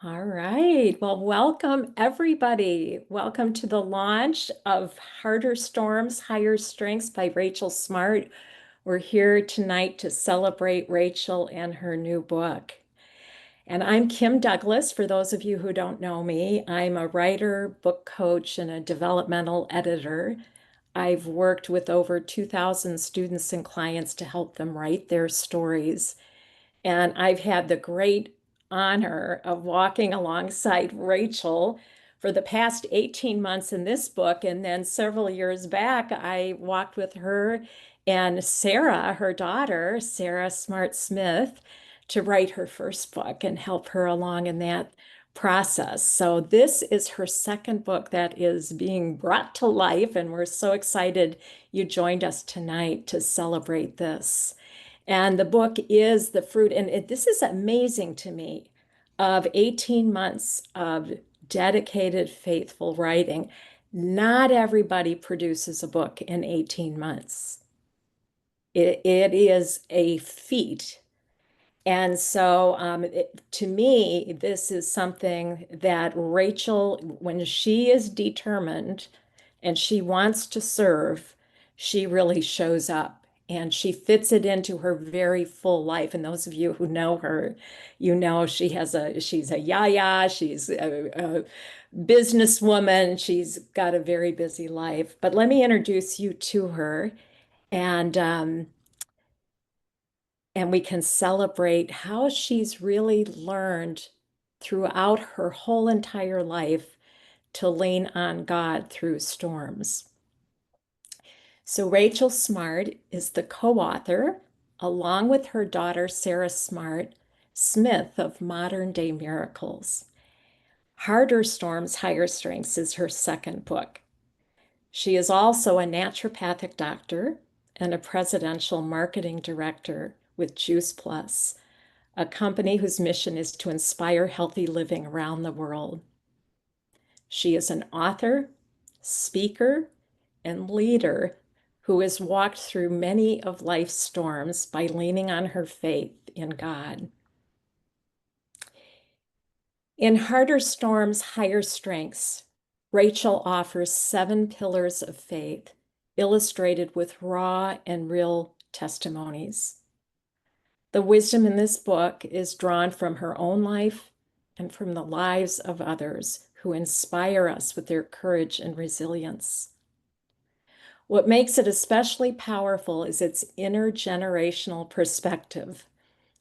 All right. Well, welcome everybody. Welcome to the launch of Harder Storms, Higher Strengths by Rachel Smart. We're here tonight to celebrate Rachel and her new book. And I'm Kim Douglas. For those of you who don't know me, I'm a writer, book coach, and a developmental editor. I've worked with over 2,000 students and clients to help them write their stories. And I've had the great honor of walking alongside Rachel for the past 18 months in this book. And then several years back, I walked with her and Sarah, her daughter, Sarah Smart Smith, to write her first book and help her along in that process. So this is her second book that is being brought to life, and we're so excited you joined us tonight to celebrate this. And the book is the fruit, and this is amazing to me, of 18 months of dedicated, faithful writing. Not everybody produces a book in 18 months. It is a feat. And so, to me, this is something that Rachel, when she is determined and she wants to serve, she really shows up and she fits it into her very full life. And those of you who know her, you know she's a yaya, she's a businesswoman, she's got a very busy life. But let me introduce you to her. And and we can celebrate how she's really learned throughout her whole entire life to lean on God through storms. So, Rachel Smart is the co author, along with her daughter, Sarah Smart Smith, of Modern Day Miracles. Harder Storms, Higher Strengths is her second book. She is also a naturopathic doctor and a presidential marketing director with Juice Plus, a company whose mission is to inspire healthy living around the world. She is an author, speaker, and leader who has walked through many of life's storms by leaning on her faith in God. In Harder Storms, Higher Strengths, Rachel offers 7 pillars of faith, illustrated with raw and real testimonies. The wisdom in this book is drawn from her own life and from the lives of others who inspire us with their courage and resilience. What makes it especially powerful is its intergenerational perspective.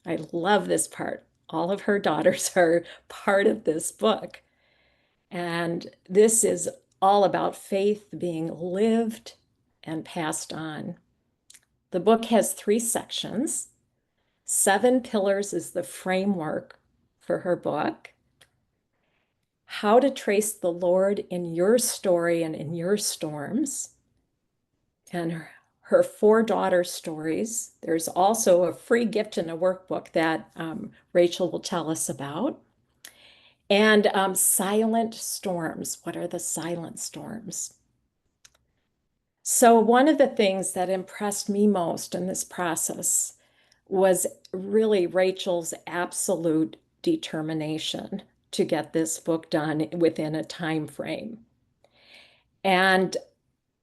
I love this part. All of her daughters are part of this book. And this is all about faith being lived and passed on. The book has 3 sections. 7 pillars is the framework for her book. How to trace the Lord in your story and in your storms. And her 4 daughter stories. There's also a free gift in a workbook that Rachel will tell us about. And silent storms. What are the silent storms? So one of the things that impressed me most in this process was really Rachel's absolute determination to get this book done within a time frame. And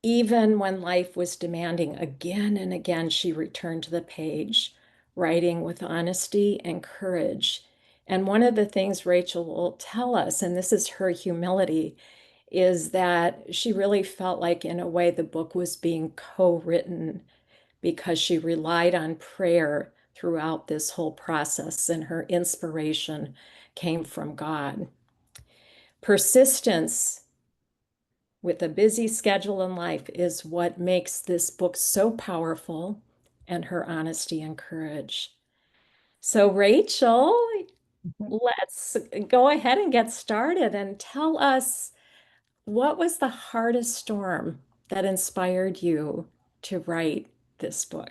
even when life was demanding, again and again, she returned to the page, writing with honesty and courage. And one of the things Rachel will tell us, and this is her humility, is that she really felt like, in a way, the book was being co-written because she relied on prayer throughout this whole process, and her inspiration came from God. Persistence with a busy schedule in life is what makes this book so powerful, and her honesty and courage. So, Rachel, let's go ahead and get started and tell us, what was the hardest storm that inspired you to write this book?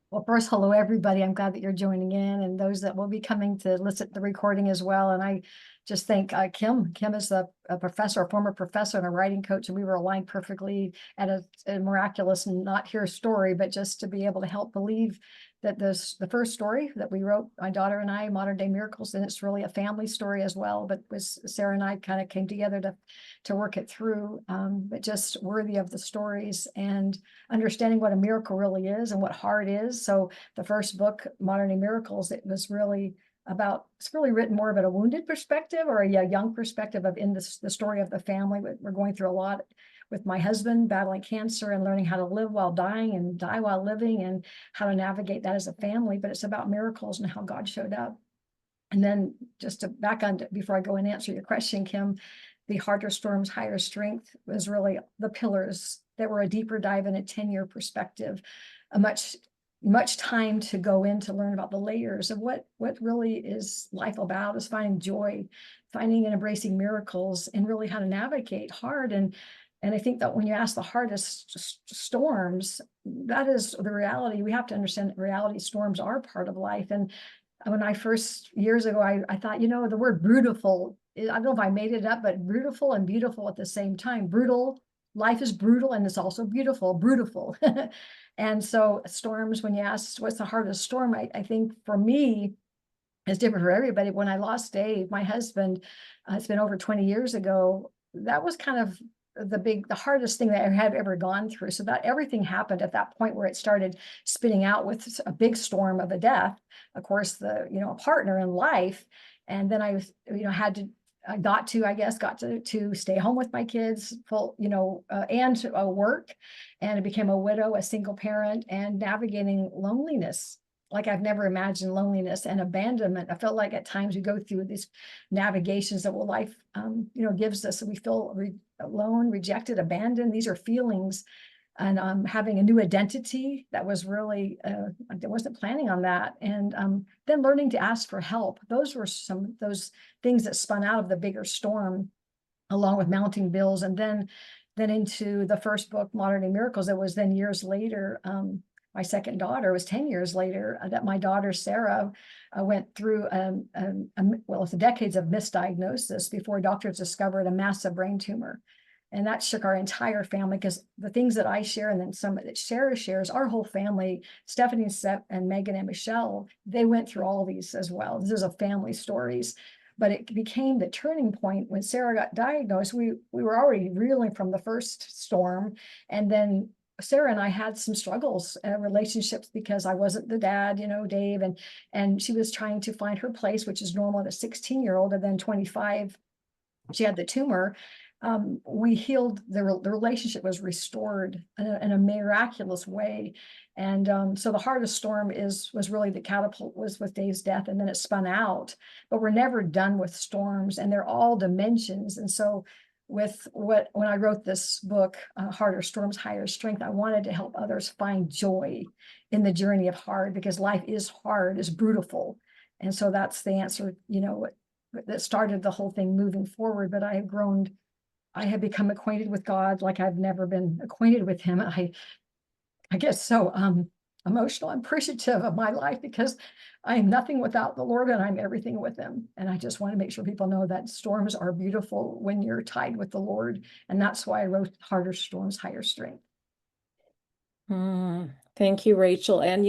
Well, first, hello, everybody. I'm glad that you're joining in, and those that will be coming to listen to the recording as well. And I just thank Kim. Kim is a professor, a former professor and a writing coach, and we were aligned perfectly at a miraculous, not her story, but just to be able to help believe that the first story that we wrote, my daughter and I, Modern Day Miracles, and it's really a family story as well. But was Sarah and I kind of came together to work it through, but just worthy of the stories and understanding what a miracle really is and what heart is. So the first book, Modern Day Miracles, it was really about, it's really written more of a wounded perspective or a young perspective of in the story of the family. We're going through a lot with my husband battling cancer and learning how to live while dying and die while living and how to navigate that as a family. But it's about miracles and how God showed up. And then just to back on before I go and answer your question, Kim, the Harder Storms, Higher Strength was really the pillars that were a deeper dive in a 10-year perspective, a much time to go in to learn about the layers of what really is life about, is finding joy, finding and embracing miracles, and really how to navigate hard. And I think that when you ask the hardest storms, that is the reality. We have to understand that reality storms are part of life. And when I first years ago, I thought, the word brutal, I don't know if I made it up, but brutal and beautiful at the same time. Brutal, life is brutal and it's also beautiful. And so storms, when you ask what's the hardest storm, I think for me, it's different for everybody. When I lost Dave, my husband, it's been over 20 years ago, that was kind of the hardest thing that I have ever gone through. So that everything happened at that point where it started spinning out with a big storm of a death, of course, a partner in life. And then I was, had to, I got to, I guess, to stay home with my kids full, and work. And I became a widow, a single parent, and navigating loneliness like I've never imagined, loneliness and abandonment. I felt like at times we go through these navigations that life, gives us. We feel alone, rejected, abandoned. These are feelings, and having a new identity that was really, I wasn't planning on that. And then learning to ask for help. Those were some of those things that spun out of the bigger storm, along with mounting bills, and then into the first book, Modern Day Miracles. That was then years later. My second daughter was 10 years later that my daughter, Sarah, went through, well, it's decades of misdiagnosis before doctors discovered a massive brain tumor. And that shook our entire family, because the things that I share and then some that Sarah shares, our whole family, Stephanie, and Megan and Michelle, they went through all these as well. This is a family stories. But it became the turning point when Sarah got diagnosed. We were already reeling from the first storm. And then Sarah and I had some struggles, relationships, because I wasn't the dad, Dave, and she was trying to find her place, which is normal at a 16-year-old, and then 25, she had the tumor. We healed, the relationship was restored in a miraculous way. And so the hardest storm was really the catapult, was with Dave's death, and then it spun out. But we're never done with storms, and they're all dimensions. And so when I wrote this book, Harder Storms, Higher Strength, I wanted to help others find joy in the journey of hard, because life is hard, is brutal. And so that's the answer, that started the whole thing moving forward. But I have become acquainted with God like I've never been acquainted with him. I guess so emotional and appreciative of my life, because I am nothing without the Lord and I'm everything with him. And I just want to make sure people know that storms are beautiful when you're tied with the Lord. And that's why I wrote Harder Storms, Higher Strength. Thank you, Rachel. And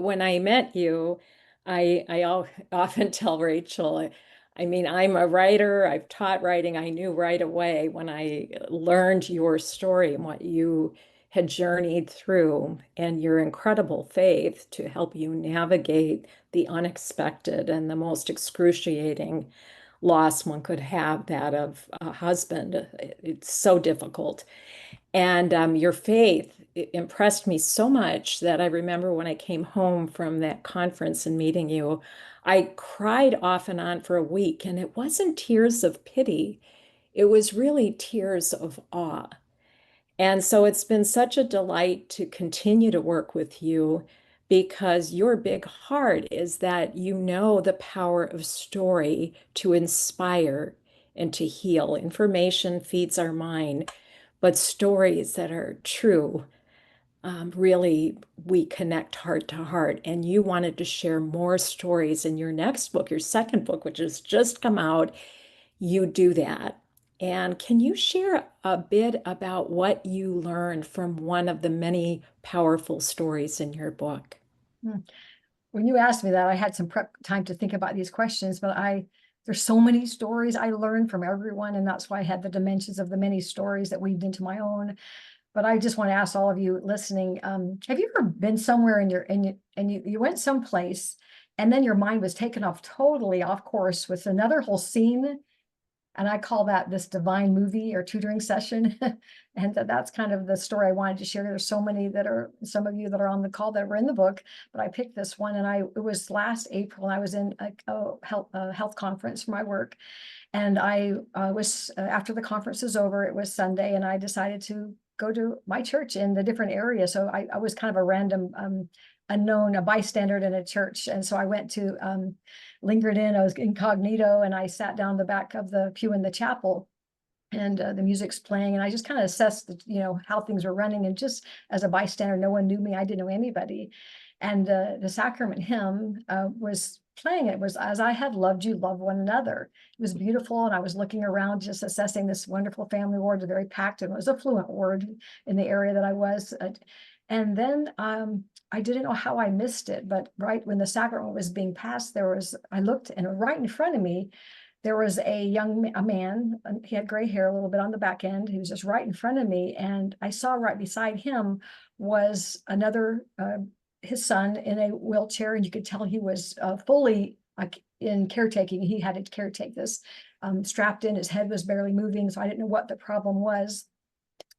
when I met you, I often tell Rachel, I mean, I'm a writer. I've taught writing. I knew right away when I learned your story and what you had journeyed through, and your incredible faith to help you navigate the unexpected and the most excruciating loss one could have, that of a husband. It's so difficult. And your faith impressed me so much that I remember when I came home from that conference and meeting you, I cried off and on for a week. And it wasn't tears of pity, it was really tears of awe. And so it's been such a delight to continue to work with you, because your big heart is that you know the power of story to inspire and to heal. Information feeds our mind, but stories that are true, really, we connect heart to heart. And you wanted to share more stories in your next book, your second book, which has just come out. you do that. And can you share a bit about what you learned from one of the many powerful stories in your book? Hmm. When you asked me that, I had some prep time to think about these questions, but there's so many stories I learned from everyone, and that's why I had the dimensions of the many stories that weaved into my own. But I just want to ask all of you listening, have you ever been somewhere and you went someplace and then your mind was taken off totally off course with another whole scene? And I call that this divine movie or tutoring session. And that's kind of the story I wanted to share. There's so many that are, some of you that are on the call that were in the book, but I picked this one. And it was last April, and I was in a health conference for my work. And I was, after the conference was over, it was Sunday, and I decided to go to my church in the different area. So I was kind of a random unknown, a bystander in a church. And so I went to, lingered in, I was incognito, and I sat down the back of the pew in the chapel, and the music's playing, and I just kind of assessed how things were running, and just as a bystander, no one knew me, I didn't know anybody. And the sacrament hymn was playing. It was "As I have loved you, love one another." It was beautiful, and I was looking around just assessing this wonderful family ward, very packed, and it was a fluent ward in the area that I was. And then I didn't know how I missed it, but right when the sacrament was being passed, I looked, and right in front of me, there was a man, he had gray hair a little bit on the back end. He was just right in front of me. And I saw right beside him was another, his son in a wheelchair. And you could tell he was fully like in caretaking. He had to caretake this, strapped in, his head was barely moving. So I didn't know what the problem was.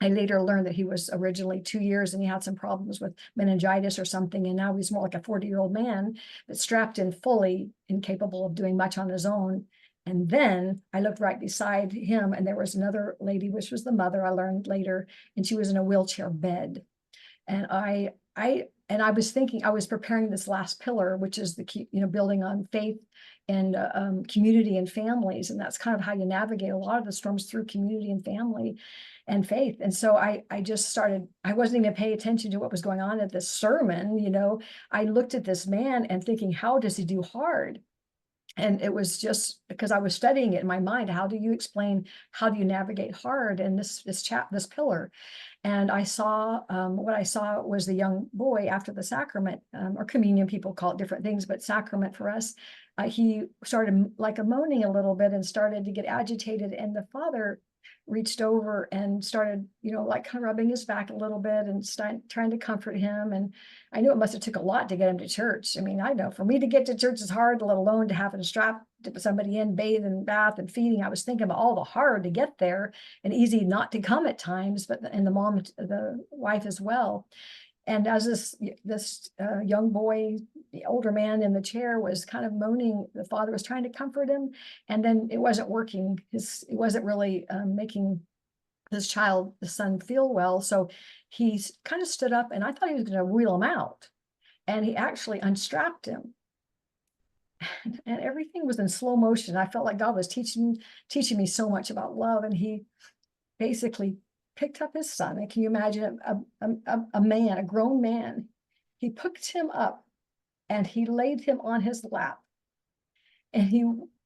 I later learned that he was originally 2 years and he had some problems with meningitis or something. And now he's more like a 40-year-old man, but strapped in, fully incapable of doing much on his own. And then I looked right beside him, and there was another lady, which was the mother, I learned later, and she was in a wheelchair bed. And I was thinking, I was preparing this last pillar, which is building on faith and community and families. And that's kind of how you navigate a lot of the storms, through community and family and faith. And so I just started, I wasn't even paying attention to what was going on at this sermon. I looked at this man and thinking, how does he do hard? And it was just because I was studying it in my mind. How do you navigate hard in this pillar? And what I saw was the young boy after the sacrament, or communion, people call it different things, but sacrament for us. He started like moaning a little bit and started to get agitated. And the father reached over and started, like kind of rubbing his back a little bit and trying to comfort him. And I knew it must have took a lot to get him to church. I mean, I know for me to get to church is hard, let alone to have to strap somebody in, bathe and bath and feeding. I was thinking about all the hard to get there, and easy not to come at times, and the mom, the wife as well. And as this young boy, the older man in the chair, was kind of moaning, the father was trying to comfort him, and then it wasn't working. It wasn't really making his child, the son, feel well. So he kind of stood up, and I thought he was going to wheel him out, and he actually unstrapped him, and everything was in slow motion. I felt like God was teaching me so much about love, and he basically picked up his son. And can you imagine a man, a grown man? He picked him up and he laid him on his lap, and he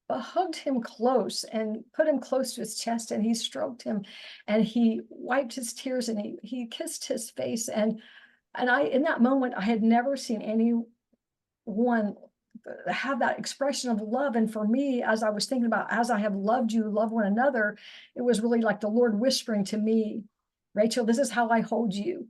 hugged him close and put him close to his chest, and he stroked him, and he wiped his tears, and he kissed his face. And I, in that moment, I had never seen anyone have that expression of love. And for me, as I was thinking about, as I have loved you, love one another, it was really like the Lord whispering to me, Rachel, this is how I hold you.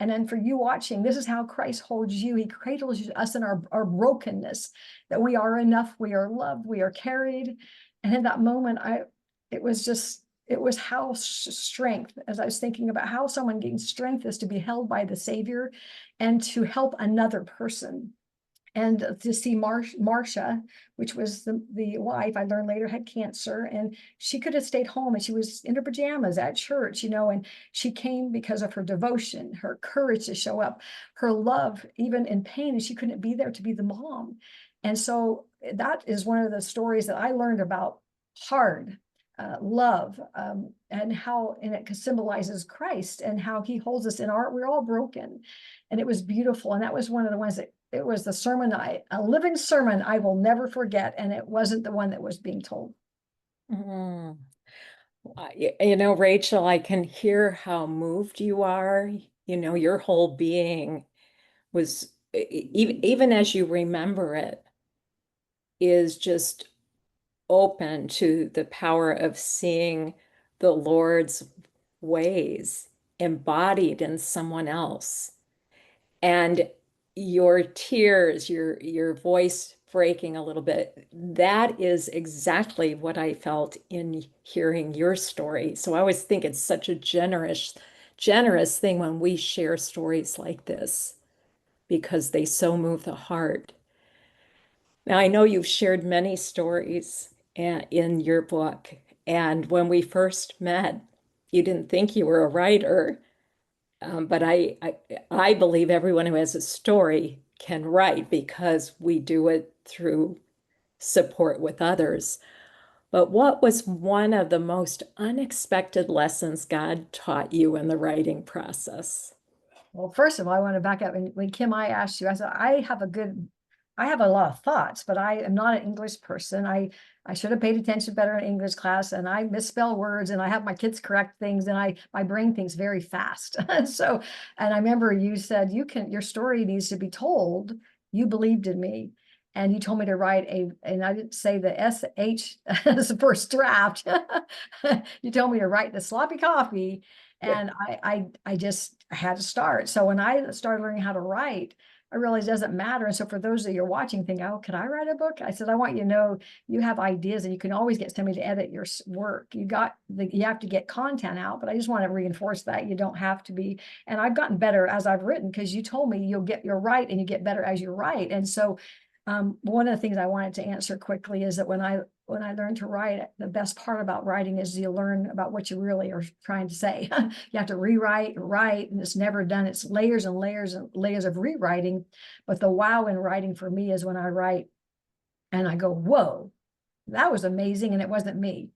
And then for you watching, this is how Christ holds you. He cradles us in our brokenness, that we are enough, we are loved, we are carried. And in that moment, it was how strength, as I was thinking about how someone gains strength, is to be held by the Savior and to help another person. And to see Marcia, which was the wife, I learned later had cancer, and she could have stayed home, and she was in her pajamas at church, and she came because of her devotion, her courage to show up, her love, even in pain, and she couldn't be there to be the mom. And so that is one of the stories that I learned about hard love, and it symbolizes Christ and how he holds us we're all broken. And it was beautiful. And that was one of the ones that, it was the sermon, a living sermon I will never forget. And it wasn't the one that was being told. Mm. You know, Rachel, I can hear how moved you are. You know, your whole being was, even as you remember it, is just open to the power of seeing the Lord's ways embodied in someone else. And your tears, your voice breaking a little bit, that is exactly what I felt in hearing your story. So I always think it's such a generous thing when we share stories like this because they so move the heart. Now, I know you've shared many stories in your book, and when we first met, you didn't think you were a writer, but I believe everyone who has a story can write because we do it through support with others. But what was one of the most unexpected lessons God taught you in the writing process? Well, first of all, I want to back up. When Kim, I asked you, I said, I have a lot of thoughts, but I am not an English person. I should have paid attention better in English class, and I misspell words, and I have my kids correct things, and my brain thinks very fast. So, and I remember you said, your story needs to be told. You believed in me. And you told me to write and I didn't say the SH as the first draft. You told me to write the sloppy coffee, and I just had to start. So when I started learning how to write, I realized it doesn't matter. And so for those that you're watching, think, oh, can I write a book? I said, I want you to know you have ideas and you can always get somebody to edit your work. You have to get content out, but I just want to reinforce that you don't have to be. And I've gotten better as I've written because you told me you're right and you get better as you write. And so one of the things I wanted to answer quickly is that when I learned to write, the best part about writing is you learn about what you really are trying to say. You have to write, and it's never done. It's layers and layers and layers of rewriting. But the wow in writing for me is when I write and I go, whoa, that was amazing. And it wasn't me.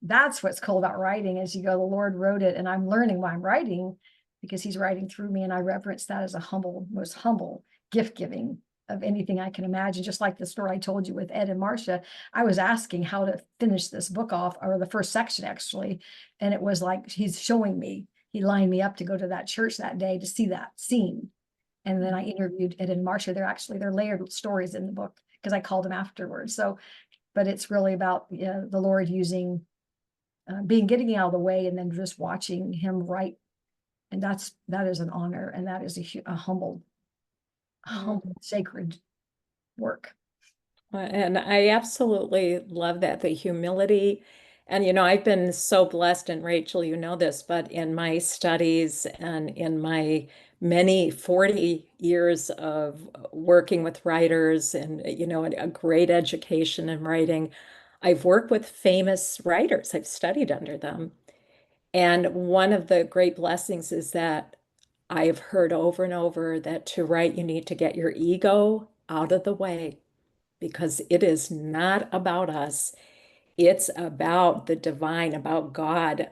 That's what's cool about writing is you go, the Lord wrote it and I'm learning while I'm writing because he's writing through me. And I reverence that as a most humble gift giving of anything I can imagine. Just like the story I told you with Ed and Marcia, I was asking how to finish this book off, or the first section actually. And it was like, he's showing me, he lined me up to go to that church that day to see that scene. And then I interviewed Ed and Marcia. They're layered stories in the book because I called them afterwards. So, but it's really about the Lord using getting out of the way and then just watching him write. And that is an honor, and that is a humble, sacred work. And I absolutely love that, the humility. And, you know, I've been so blessed, and Rachel, you know this, but in my studies and in my many 40 years of working with writers and, you know, a great education in writing, I've worked with famous writers. I've studied under them. And one of the great blessings is that I've heard over and over that to write, you need to get your ego out of the way because it is not about us. It's about the divine, about God,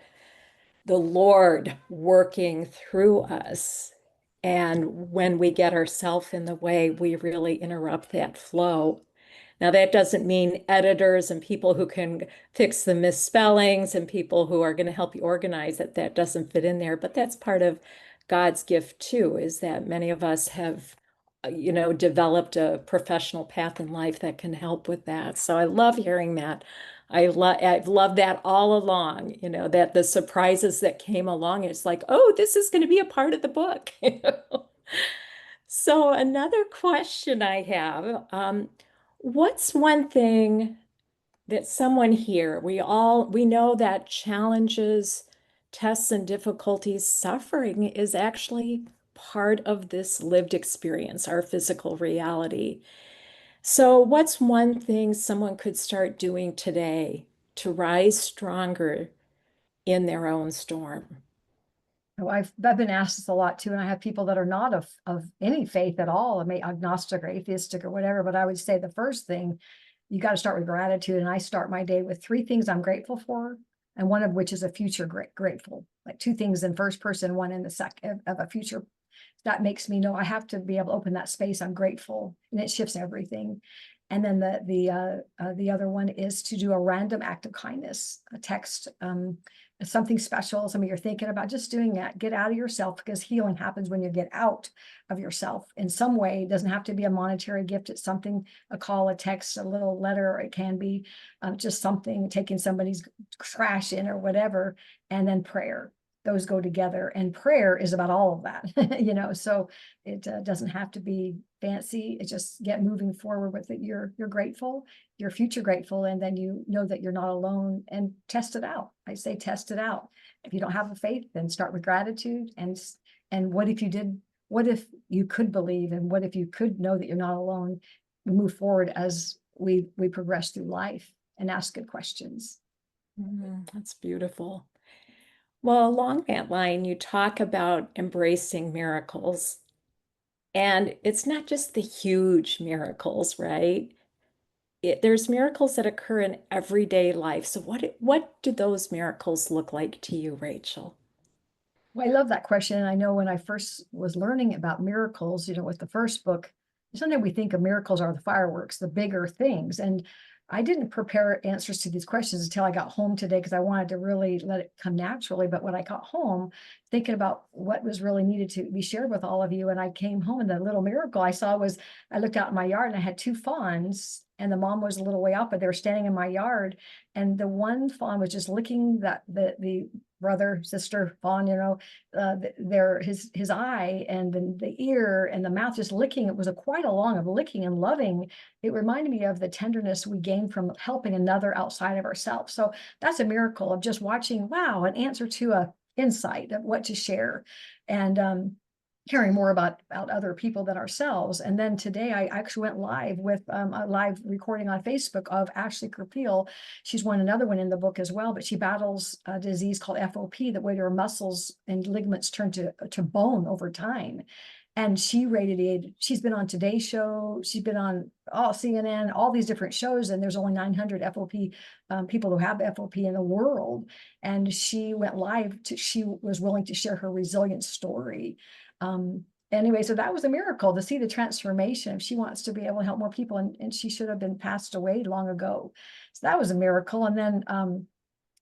the Lord working through us. And when we get ourselves in the way, we really interrupt that flow. Now, that doesn't mean editors and people who can fix the misspellings and people who are going to help you organize it. That doesn't fit in there. But that's part of God's gift too, is that many of us have, you know, developed a professional path in life that can help with that. So I love hearing that. I've loved that all along, you know, that the surprises that came along, it's like, oh, this is going to be a part of the book. You know? So another question I have, what's one thing that someone here, we know that challenges, tests, and difficulties, suffering is actually part of this lived experience, our physical reality. So what's one thing someone could start doing today to rise stronger in their own storm? Oh, I've been asked this a lot too, and I have people that are not of any faith at all, I mean agnostic or atheistic or whatever. But I would say the first thing, you got to start with gratitude. And I start my day with three things I'm grateful for, and one of which is a future grateful, like two things in first person, one in the second of a future that makes me know I have to be able to open that space. I'm grateful, and it shifts everything. And then the other one is to do a random act of kindness, a text, something special, something you're thinking about, just doing that. Get out of yourself, because healing happens when you get out of yourself in some way. It doesn't have to be a monetary gift. It's something, a call, a text, a little letter, or it can be just something, taking somebody's trash in or whatever, and then prayer. Those go together, and prayer is about all of that, so it doesn't have to be fancy. It just get moving forward with it. You're grateful, your future grateful, and then you know that you're not alone, and test it out. I say test it out. If you don't have a faith, then start with gratitude, and what if you did, what if you could believe, and what if you could know that you're not alone. We move forward as we progress through life and ask good questions. That's beautiful. Well, along that line, you talk about embracing miracles. And it's not just the huge miracles, right? There's miracles that occur in everyday life. So what do those miracles look like to you, Rachel? Well, I love that question. I know when I first was learning about miracles, with the first book, sometimes we think of miracles are the fireworks, the bigger things. And I didn't prepare answers to these questions until I got home today, because I wanted to really let it come naturally. But when I got home, thinking about what was really needed to be shared with all of you, and I came home, and the little miracle I saw was, I looked out in my yard and I had two fawns, and the mom was a little way off, but they were standing in my yard. And the one fawn was just licking the brother, sister fawn, their his eye, and then the ear and the mouth, just licking. It was quite a long of licking and loving. It reminded me of the tenderness we gain from helping another outside of ourselves. So that's a miracle of just watching, wow, an answer to a insight of what to share, and caring more about other people than ourselves. And then today I actually went live with a live recording on Facebook of Ashley Kerpeel. She's another one in the book as well, but she battles a disease called FOP, that way her muscles and ligaments turn to bone over time. And she radiated, she's been on Today Show, she's been on all CNN, all these different shows, and there's only 900 FOP people who have FOP in the world. And she went live she was willing to share her resilient story. Anyway, so that was a miracle to see the transformation. She wants to be able to help more people, and she should have been passed away long ago. So that was a miracle. And then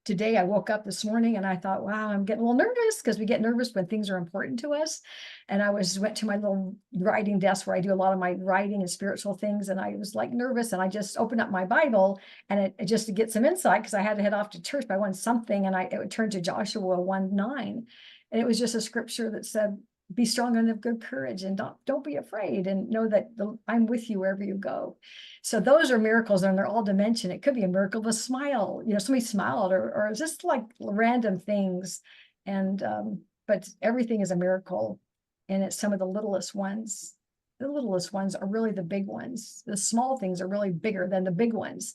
today I woke up this morning and I thought, wow, I'm getting a little nervous, because we get nervous when things are important to us. And I went to my little writing desk where I do a lot of my writing and spiritual things. And I was like nervous, and I just opened up my Bible, and it just to get some insight, because I had to head off to church, but I wanted something. And it would turn to Joshua 1:9. And it was just a scripture that said, be strong and of good courage, and don't be afraid, and know that I'm with you wherever you go. So those are miracles, and they're all dimension. It could be a miracle of a smile, somebody smiled, or just like random things. And but everything is a miracle, and it's some of the littlest ones. The littlest ones are really the big ones. The small things are really bigger than the big ones.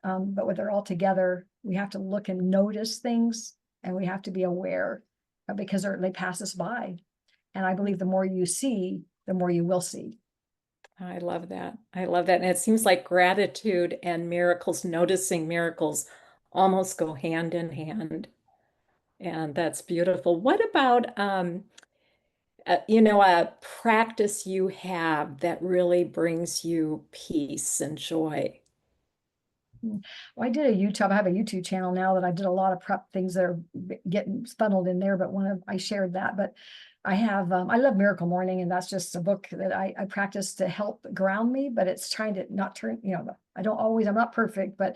But when they're all together, we have to look and notice things, and we have to be aware, because they pass us by. And I believe the more you see, the more you will see. I love that. I love that. And it seems like gratitude and miracles, noticing miracles, almost go hand in hand. And that's beautiful. What about a practice you have that really brings you peace and joy? Well, I have a YouTube channel now that I did a lot of prep things that are getting funneled in there, but I shared that. But I love Miracle Morning, and that's just a book that I practice to help ground me, but it's trying to not turn, I'm not perfect, but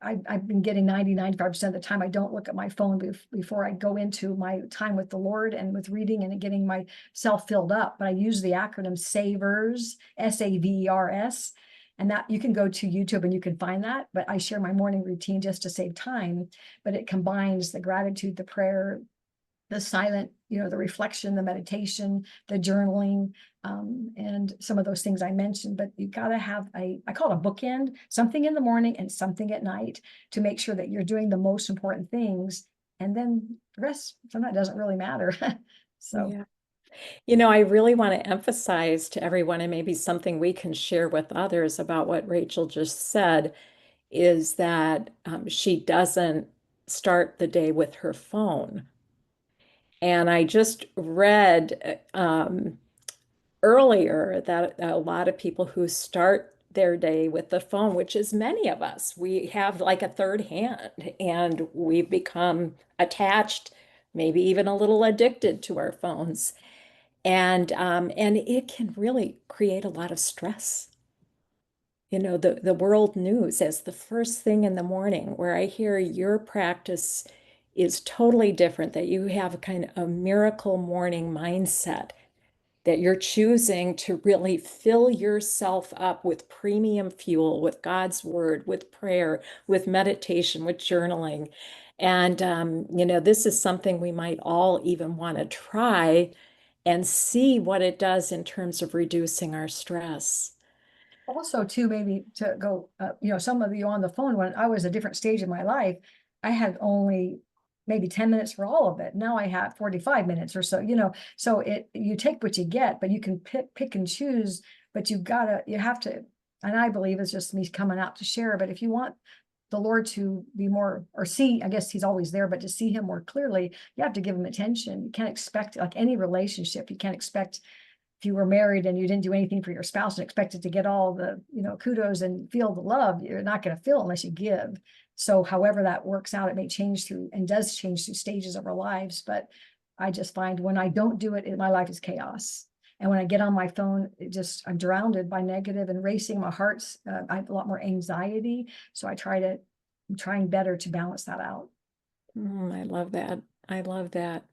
I've been getting 95% of the time. I don't look at my phone before I go into my time with the Lord and with reading and getting myself filled up. But I use the acronym SAVERS, SAVERS, and that you can go to YouTube and you can find that. But I share my morning routine just to save time. But it combines the gratitude, the prayer, the silent, the reflection, the meditation, the journaling, and some of those things I mentioned. But you got to have I call it a bookend, something in the morning and something at night, to make sure that you're doing the most important things. And then the rest, sometimes doesn't really matter. So. Yeah. I really want to emphasize to everyone, and maybe something we can share with others about what Rachel just said, is that she doesn't start the day with her phone. And I just read earlier that a lot of people who start their day with the phone, which is many of us, we have like a third hand and we've become attached, maybe even a little addicted to our phones. And it can really create a lot of stress. The world news as the first thing in the morning, where I hear your practice is totally different, that you have a kind of a miracle morning mindset, that you're choosing to really fill yourself up with premium fuel, with God's word, with prayer, with meditation, with journaling. And this is something we might all even want to try and see what it does in terms of reducing our stress. Also, too, maybe to go, some of you on the phone, when I was a different stage in my life, I had only maybe 10 minutes for all of it. Now I have 45 minutes or so, so you take what you get, but you can pick and choose, but you have to, and I believe it's just me coming out to share, but if you want the Lord to be more, or see, I guess he's always there, but to see him more clearly, you have to give him attention. You can't expect, like any relationship, you can't expect, if you were married and you didn't do anything for your spouse and expected to get all the, kudos and feel the love, you're not going to feel unless you give. So however that works out, it may change through, and does change through stages of our lives. But I just find when I don't do it, my life is chaos. And when I get on my phone, I'm drowned by negative and racing. My heart's, I have a lot more anxiety. So I'm trying better to balance that out. I love that. I love that.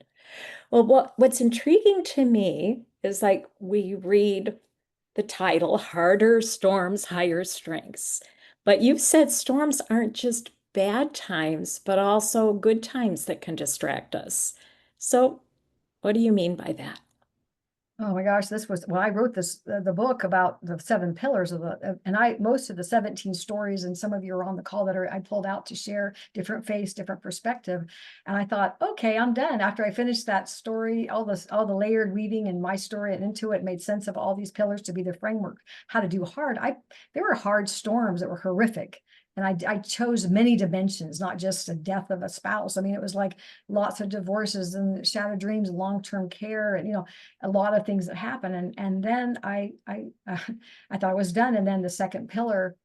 Well, what's intriguing to me is like we read the title, Harder Storms, Higher Strengths. But you've said storms aren't just bad times, but also good times that can distract us. So, what do you mean by that? Oh my gosh, this was when I wrote the book about the seven pillars of and most of the 17 stories, and some of you are on the call I pulled out to share different face, different perspective. And I thought, okay, I'm done. After I finished that story, all the layered weaving and my story and into it made sense of all these pillars to be the framework, how to do hard. There were hard storms that were horrific. And I chose many dimensions, not just the death of a spouse. I mean, it was like lots of divorces and shattered dreams, long-term care, and a lot of things that happen. And then I thought I was done. And then the second pillar,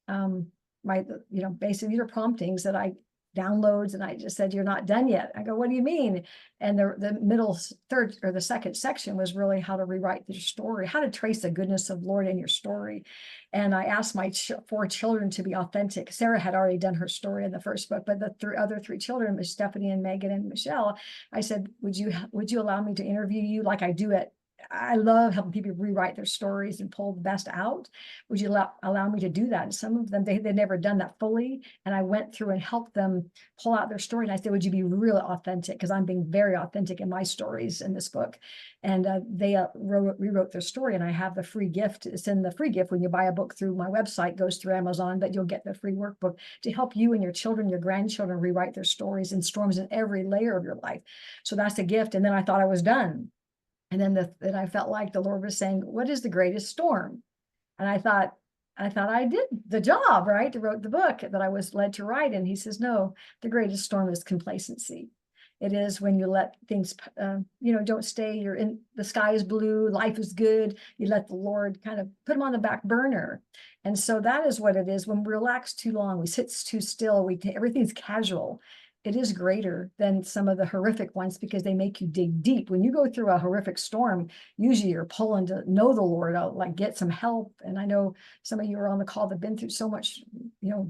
um, basically these are promptings that I downloads, and I just said, "You're not done yet." I go, "What do you mean?" And the middle third, or the second section, was really how to rewrite your story, how to trace the goodness of Lord in your story. And I asked my four children to be authentic. Sarah had already done her story in the first book, but the other three children, Miss Stephanie and Megan and Michelle, I said, would you allow me to interview you like I do it? I love helping people rewrite their stories and pull the best out. Would you allow me to do that? And some of them, they'd never done that fully. And I went through and helped them pull out their story. And I said, would you be really authentic? Because I'm being very authentic in my stories in this book. And they rewrote their story. And I have the free gift. It's in the free gift when you buy a book through my website, goes through Amazon, but you'll get the free workbook to help you and your children, your grandchildren rewrite their stories and storms in every layer of your life. So that's a gift. And then I thought I was done. And then I felt like the Lord was saying, what is the greatest storm? And I thought I did the job, right? I wrote the book that I was led to write. And he says, no, the greatest storm is complacency. It is when you let things, don't stay, you're in, the sky is blue, life is good. You let the Lord kind of put them on the back burner. And so that is what it is. When we relax too long, we sit too still, everything's casual. It is greater than some of the horrific ones because they make you dig deep. When you go through a horrific storm, usually you're pulling to know the Lord, like get some help. And I know some of you are on the call that have been through so much,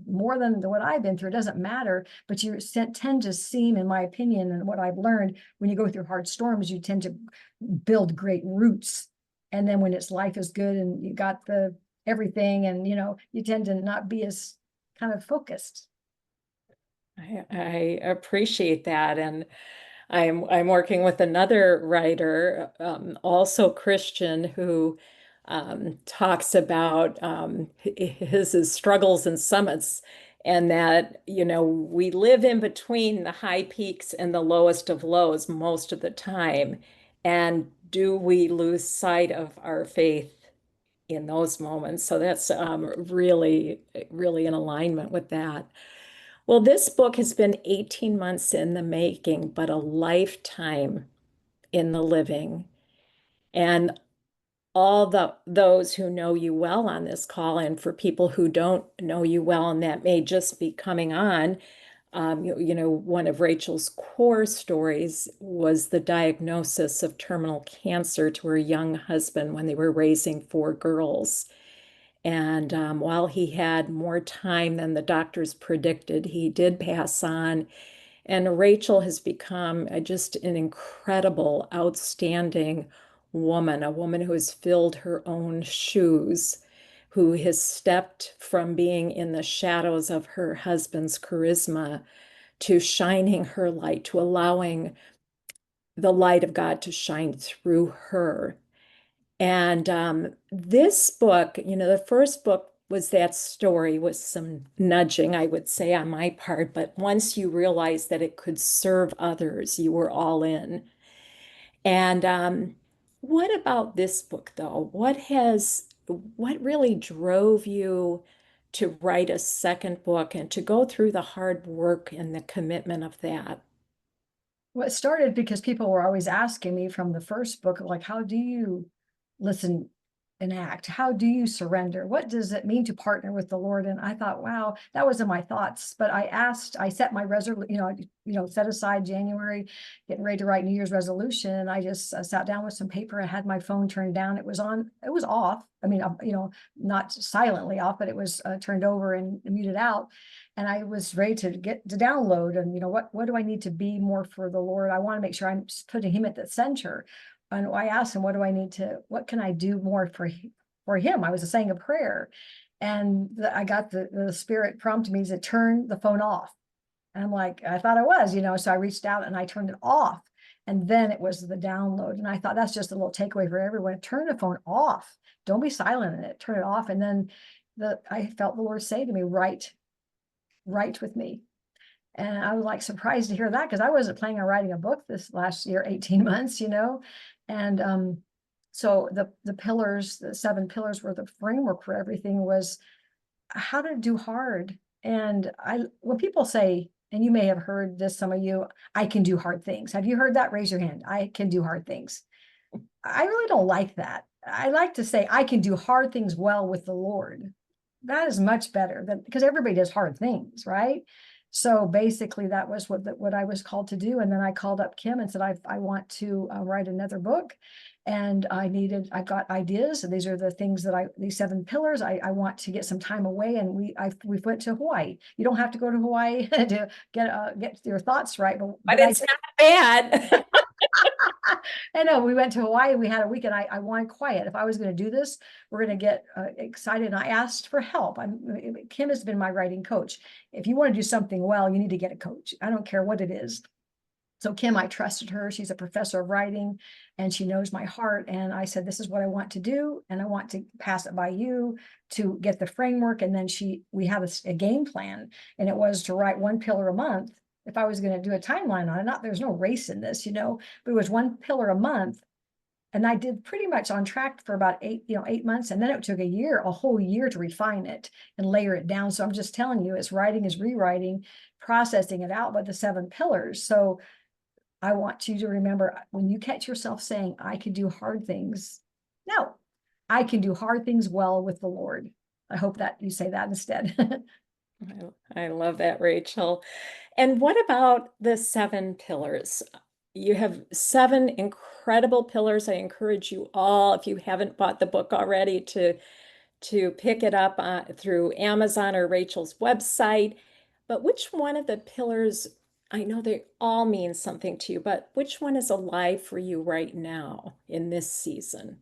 more than what I've been through. It doesn't matter, but you tend to seem, in my opinion, and what I've learned, when you go through hard storms, you tend to build great roots. And then when life is good and you got the everything, and you tend to not be as kind of focused. I appreciate that. And I'm working with another writer, also Christian, who talks about his struggles and summits, and that, we live in between the high peaks and the lowest of lows most of the time. And do we lose sight of our faith in those moments? So that's really, really in alignment with that. Well, this book has been 18 months in the making, but a lifetime in the living. And all those who know you well on this call, and for people who don't know you well and that may just be coming on, one of Rachel's core stories was the diagnosis of terminal cancer to her young husband when they were raising four girls. And while he had more time than the doctors predicted, he did pass on. And Rachel has become just an incredible, outstanding woman, a woman who has filled her own shoes, who has stepped from being in the shadows of her husband's charisma to shining her light, to allowing the light of God to shine through her. And this book, the first book was that story with some nudging, I would say, on my part. But once you realized that it could serve others, you were all in. And what about this book, though? What really drove you to write a second book and to go through the hard work and the commitment of that? Well, it started because people were always asking me from the first book, like, how do you listen and act? How do you surrender? What does it mean to partner with the Lord? And I thought, wow, that wasn't my thoughts. But I set my resolution, set aside January, getting ready to write New Year's resolution. And I just sat down with some paper and had my phone turned down. It was on, it was off. I mean, not silently off, but it was turned over and muted out. And I was ready to get to download. And what do I need to be more for the Lord? I want to make sure I'm putting Him at the center. And I asked Him, what can I do more for Him? I was saying a prayer, and I got the Spirit prompted me to turn the phone off. And I'm like, I thought I was, so I reached out and I turned it off. And then it was the download. And I thought that's just a little takeaway for everyone. Turn the phone off. Don't be silent in it. Turn it off. And then I felt the Lord say to me, write with me. And I was like surprised to hear that, because I wasn't planning on writing a book this last year, 18 months, And so the pillars, the 7 pillars were the framework for everything, was how to do hard. And when people say, and you may have heard this, some of you, I can do hard things. Have you heard that? Raise your hand. I can do hard things. I really don't like that. I like to say I can do hard things well with the Lord. That is much better than, because everybody does hard things, right? So basically that was what I was called to do. And then I called up Kim and said, I want to write another book, and I've got ideas. And these are the things that these 7 pillars, I want to get some time away. And we went to Hawaii. You don't have to go to Hawaii to get your thoughts right. But But I it's not bad. I know we went to Hawaii. We had a week, and I wanted quiet. If I was going to do this, we're going to get excited. And I asked for help. Kim has been my writing coach. If you want to do something well, you need to get a coach. I don't care what it is. So Kim, I trusted her. She's a professor of writing, and she knows my heart. And I said, this is what I want to do, and I want to pass it by you to get the framework. And then we had a game plan, and it was to write 1 pillar a month. If I was going to do a timeline on it, there's no race in this, but it was 1 pillar a month. And I did pretty much on track for about 8 months. And then it took a whole year to refine it and layer it down. So I'm just telling you, it's writing is rewriting, processing it out by the 7 pillars. So I want you to remember, when you catch yourself saying, I can do hard things, no, I can do hard things well with the Lord. I hope that you say that instead. I love that, Rachel. And what about the 7 pillars? You have 7 incredible pillars. I encourage you all, if you haven't bought the book already, to pick it up through Amazon or Rachel's website. But which one of the pillars, I know they all mean something to you, but which one is alive for you right now in this season?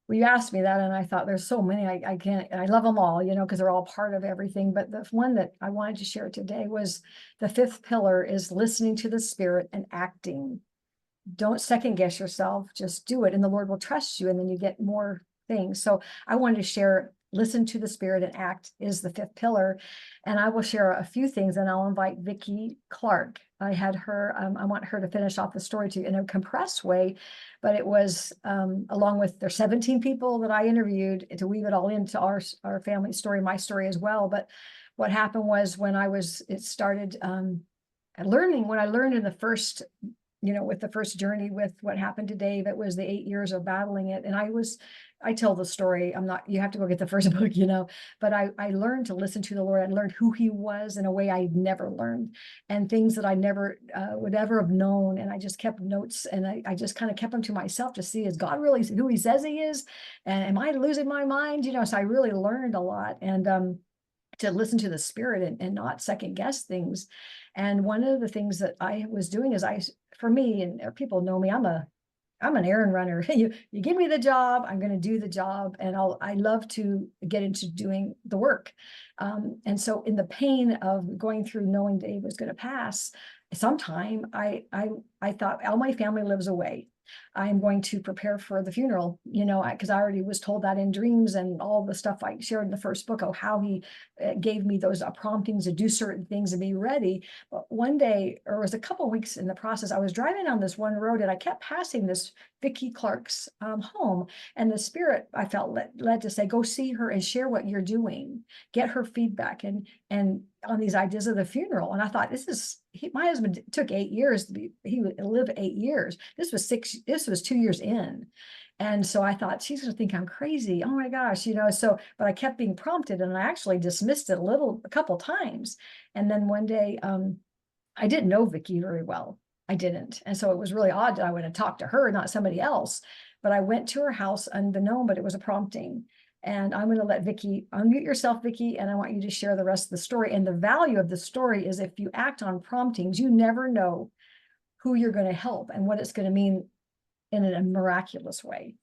Well, you asked me that, and I thought there's so many. I can't, I love them all, because they're all part of everything. But the one that I wanted to share today was the 5th pillar is listening to the Spirit and acting. Don't second guess yourself, just do it, and the Lord will trust you, and then you get more things. So I wanted to share, listen to the Spirit and act is the 5th pillar. And I will share a few things, and I'll invite Vicki Clark. I had her, I want her to finish off the story in a compressed way, but it was along with their 17 people that I interviewed to weave it all into our family story, my story as well. But what happened was, when I learned in the first with the first journey with what happened to Dave. It was the 8 years of battling it. And I tell the story. You have to go get the first book, but I learned to listen to the Lord. I learned who he was in a way I'd never learned, and things that I never would ever have known. And I just kept notes, and I just kind of kept them to myself to see, is God really who he says he is? And am I losing my mind? So I really learned a lot. And, to listen to the spirit, and not second guess things. And one of the things that I was doing is, for me, and people know me, I'm an errand runner. You give me the job, I'm going to do the job, and I love to get into doing the work. And so in the pain of going through knowing Dave was going to pass sometime, I thought, all my family lives away. I'm going to prepare for the funeral, because I already was told that in dreams, and all the stuff I shared in the first book of how he gave me those promptings to do certain things and be ready. But one day, or it was a couple of weeks in the process, I was driving on this one road, and I kept passing this Vicki Clark's home, and the spirit, I felt led to say, go see her and share what you're doing, get her feedback, and on these ideas of the funeral. And I thought, my husband took 8 years he would live 8 years. This was 2 years in. And so I thought, she's going to think I'm crazy. Oh my gosh, but I kept being prompted, and I actually dismissed it a couple times. And then one day, I didn't know Vicki very well. I didn't. And so it was really odd that I went and talked to her, not somebody else. But I went to her house unbeknown, but it was a prompting. And I'm going to let Vicki unmute yourself, Vicki, and I want you to share the rest of the story. And the value of the story is, if you act on promptings, you never know who you're going to help and what it's going to mean in a miraculous way.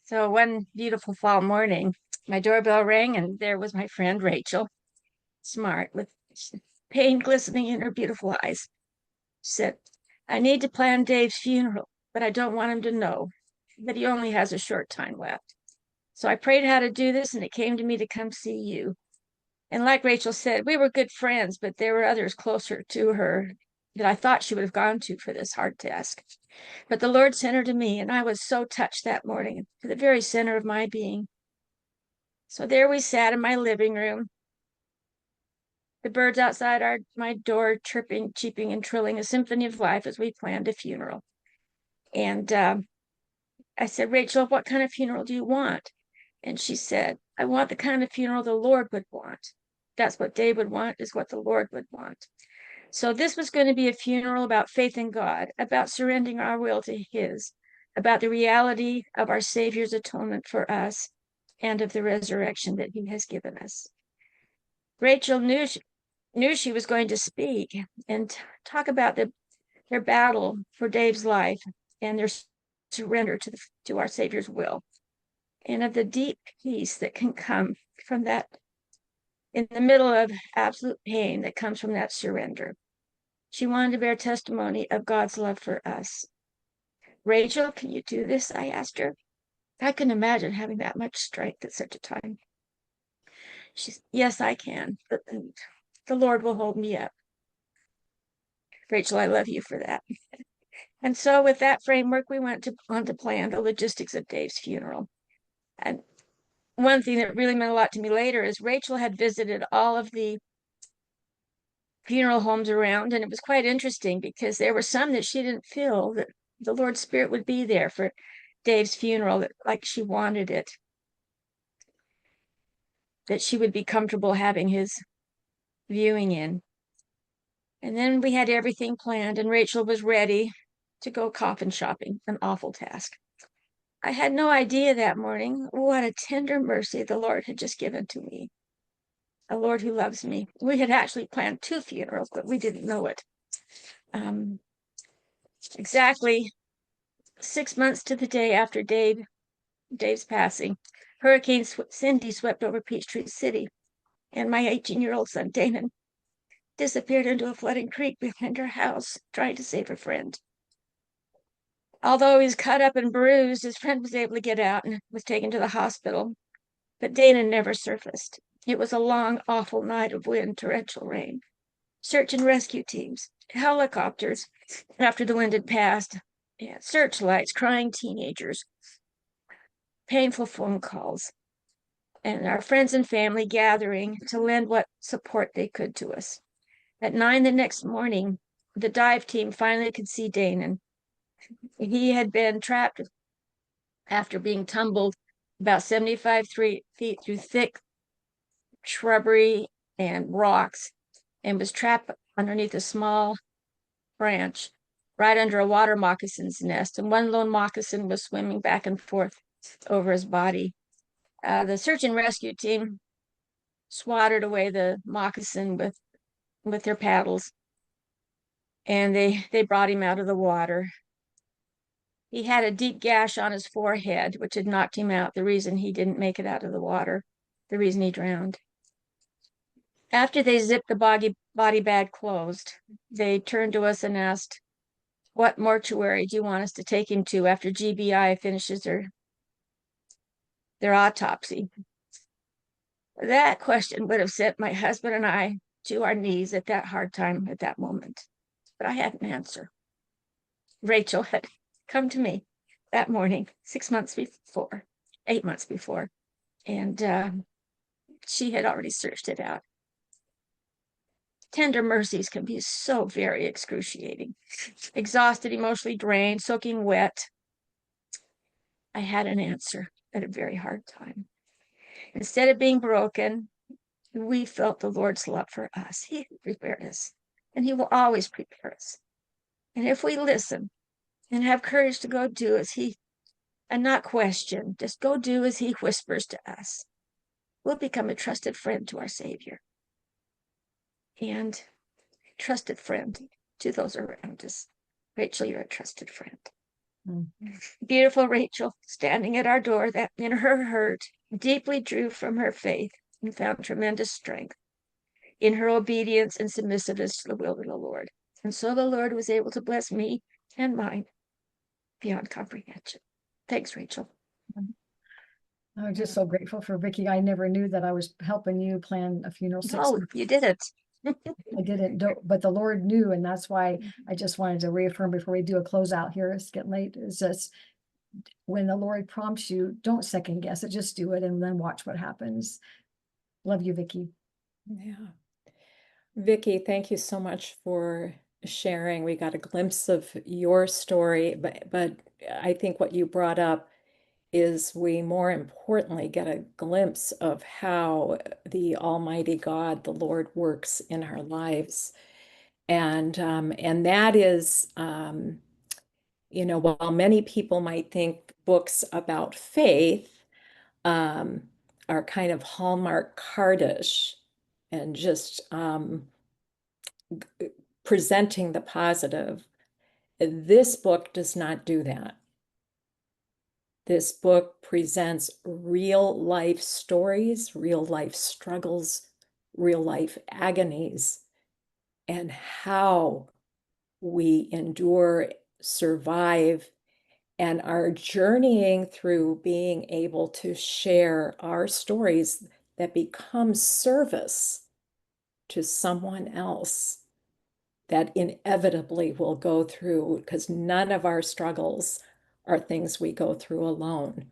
So one beautiful fall morning, my doorbell rang, and there was my friend Rachel, smart, with pain glistening in her beautiful eyes. She said, I need to plan Dave's funeral, but I don't want him to know that he only has a short time left. So I prayed how to do this, and it came to me to come see you. And like Rachel said, we were good friends, but there were others closer to her that I thought she would have gone to for this hard task. But the Lord sent her to me, and I was so touched that morning, to the very center of my being. So there we sat in my living room, the birds outside my door chirping, cheeping, and trilling a symphony of life as we planned a funeral. And I said, Rachel, what kind of funeral do you want? And she said, I want the kind of funeral the Lord would want. That's what Dave would want, is what the Lord would want. So this was going to be a funeral about faith in God, about surrendering our will to his, about the reality of our Savior's atonement for us, and of the resurrection that he has given us. Rachel knew she was going to speak and talk about their battle for Dave's life and their surrender to our Savior's will, and of the deep peace that can come from that, in the middle of absolute pain that comes from that surrender. She wanted to bear testimony of God's love for us. Rachel, can you do this? I asked her. I couldn't imagine having that much strength at such a time. She said, yes, I can. But the Lord will hold me up. Rachel, I love you for that. And so with that framework, we went on to plan the logistics of Dave's funeral. And one thing that really meant a lot to me later is Rachel had visited all of the funeral homes around, and it was quite interesting because there were some that she didn't feel that the Lord's Spirit would be there for Dave's funeral like she wanted it, that she would be comfortable having his viewing in. And then we had everything planned, and Rachel was ready to go coffin shopping, an awful task. I had no idea that morning what a tender mercy the Lord had just given to me, a Lord who loves me. We had actually planned 2 funerals, but we didn't know it. Exactly 6 months to the day after Dave's passing, Hurricane Cindy swept over Peachtree City, and my 18-year-old son, Damon, disappeared into a flooding creek behind her house, trying to save a friend. Although he was cut up and bruised, his friend was able to get out and was taken to the hospital, but Dana never surfaced. It was a long, awful night of wind, torrential rain, search and rescue teams, helicopters after the wind had passed, searchlights, crying teenagers, painful phone calls, and our friends and family gathering to lend what support they could to us. At 9 the next morning, the dive team finally could see Danon. He had been trapped after being tumbled about 75 feet through thick shrubbery and rocks, and was trapped underneath a small branch right under a water moccasin's nest. And one lone moccasin was swimming back and forth over his body. The search and rescue team swatted away the moccasin with their paddles, and they brought him out of the water. He had a deep gash on his forehead, which had knocked him out, the reason he didn't make it out of the water, the reason he drowned. After they zipped the body bag closed, they turned to us and asked, "What mortuary do you want us to take him to after GBI finishes their autopsy?" That question would have sent my husband and I to our knees at that hard time at that moment. But I had an answer. Rachel had come to me that morning, 8 months before, and she had already searched it out. Tender mercies can be so very excruciating. Exhausted, emotionally drained, soaking wet. I had an answer at a very hard time. Instead of being broken, we felt the Lord's love for us. He prepared us, and He will always prepare us. And if we listen and have courage to go do as He, and not question, just go do as He whispers to us, we'll become a trusted friend to our Savior and trusted friend to those around us. Rachel, you're a trusted friend. Beautiful Rachel, standing at our door, that in her hurt deeply drew from her faith and found tremendous strength in her obedience and submissiveness to the will of the Lord. And so the Lord was able to bless me and mine beyond comprehension. Thanks, Rachel. I'm just so grateful for Vicky. I never knew that I was helping you plan a funeral 6 Oh, months. you did it. I didn't do, but the Lord knew, and that's why I just wanted to reaffirm before we do a closeout here. It's getting late. It's just when the Lord prompts you, don't second guess it. Just do it and then watch what happens. Love you, Vicky. Yeah. Vicky, thank you so much for sharing. We got a glimpse of your story, but I think what you brought up is we more importantly get a glimpse of how the Almighty God, the Lord, works in our lives. And that is, while many people might think books about faith um, are kind of Hallmark cardish and just presenting the positive, this book does not do that. This book presents real life stories, real life struggles, real life agonies, and how we endure, survive, and are journeying through being able to share our stories that become service to someone else that inevitably will go through, because none of our struggles are things we go through alone.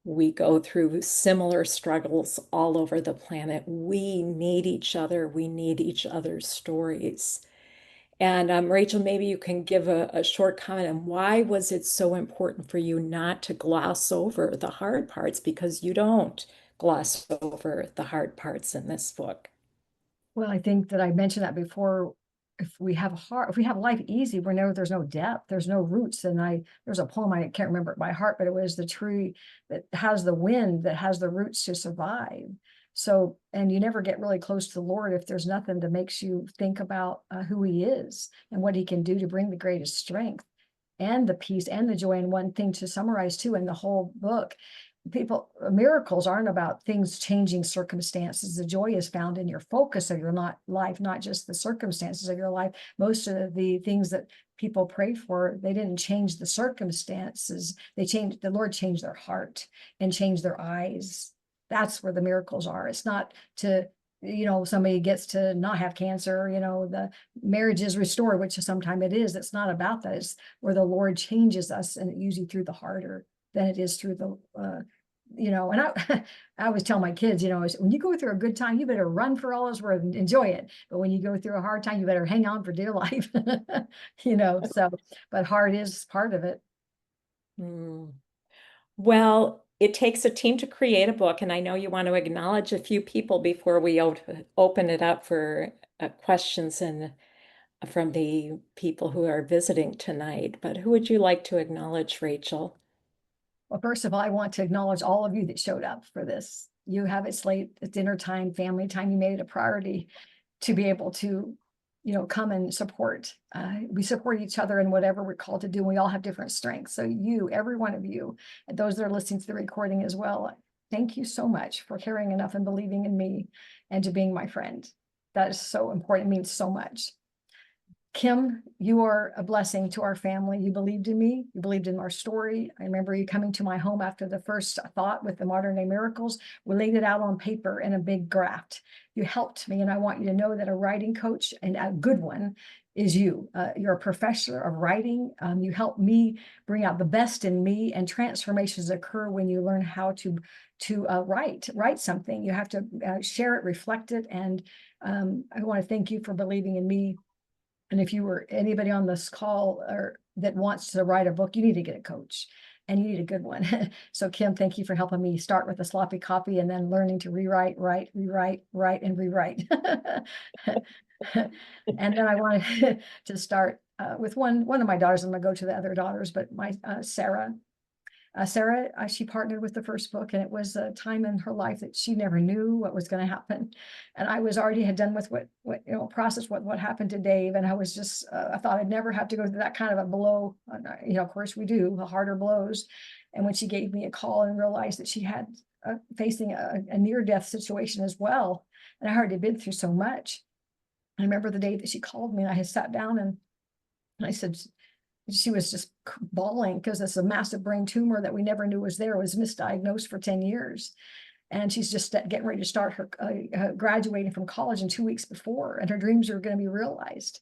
We go through similar struggles all over the planet. We need each other. We need each other's stories. And Rachel, maybe you can give a short comment on why was it so important for you not to gloss over the hard parts, because you don't gloss over the hard parts in this book. Well, I think that I mentioned that before. If we have life easy, there's no depth, there's no roots. And there's a poem, I can't remember it by heart, but it was the tree that has the wind, that has the roots to survive. So, and you never get really close to the Lord if there's nothing that makes you think about who He is and what He can do to bring the greatest strength and the peace and the joy. And one thing to summarize too, in the whole book, miracles aren't about things changing circumstances. The joy is found in your focus of your life, not just the circumstances of your life. Most of the things that people pray for, they didn't change the circumstances. The Lord changed their heart and changed their eyes. That's where the miracles are. It's not to, somebody gets to not have cancer, the marriage is restored, which sometimes it is. It's not about that. It's where the Lord changes us, and usually through the harder than it is through and I always tell my kids, when you go through a good time, you better run for all it's worth and enjoy it. But when you go through a hard time, you better hang on for dear life. So, but hard is part of it. Mm. Well, it takes a team to create a book, and I know you want to acknowledge a few people before we open it up for questions and from the people who are visiting tonight. But who would you like to acknowledge, Rachel? Well, first of all, I want to acknowledge all of you that showed up for this. You have it late, it's dinner time, family time. You made it a priority to be able to, come and support. We support each other in whatever we're called to do. We all have different strengths. So you, every one of you, and those that are listening to the recording as well, thank you so much for caring enough and believing in me and to being my friend. That is so important. It means so much. Kim, you are a blessing to our family. You believed in me. You believed in our story. I remember you coming to my home after the first thought with the modern day miracles. We laid it out on paper in a big graft. You helped me. And I want you to know that a writing coach, and a good one, is you. You're a professor of writing. You help me bring out the best in me, and transformations occur when you learn how to write something. You have to share it, reflect it. And I want to thank you for believing in me. And if you were anybody on this call or that wants to write a book, you need to get a coach, and you need a good one. So Kim, thank you for helping me start with a sloppy copy and then learning to rewrite, write, and rewrite. And then I wanted to start with one of my daughters. I'm gonna go to the other daughters, but my Sarah. Sarah, she partnered with the first book, and it was a time in her life that she never knew what was going to happen. And I was already had done with process what happened to Dave. And I was just, I thought I'd never have to go through that kind of a blow. Of course we do, the harder blows. And when she gave me a call and realized that she had facing a near-death situation as well, and I already been through so much. I remember the day that she called me, and I had sat down and I said, she was just bawling because it's a massive brain tumor that we never knew was there. It was misdiagnosed for 10 years. And she's just getting ready to start her graduating from college in 2 weeks before, and her dreams are going to be realized.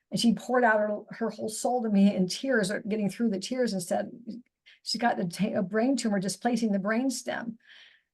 And she poured out her whole soul to me in tears, or getting through the tears, and said she got a brain tumor displacing the brain stem.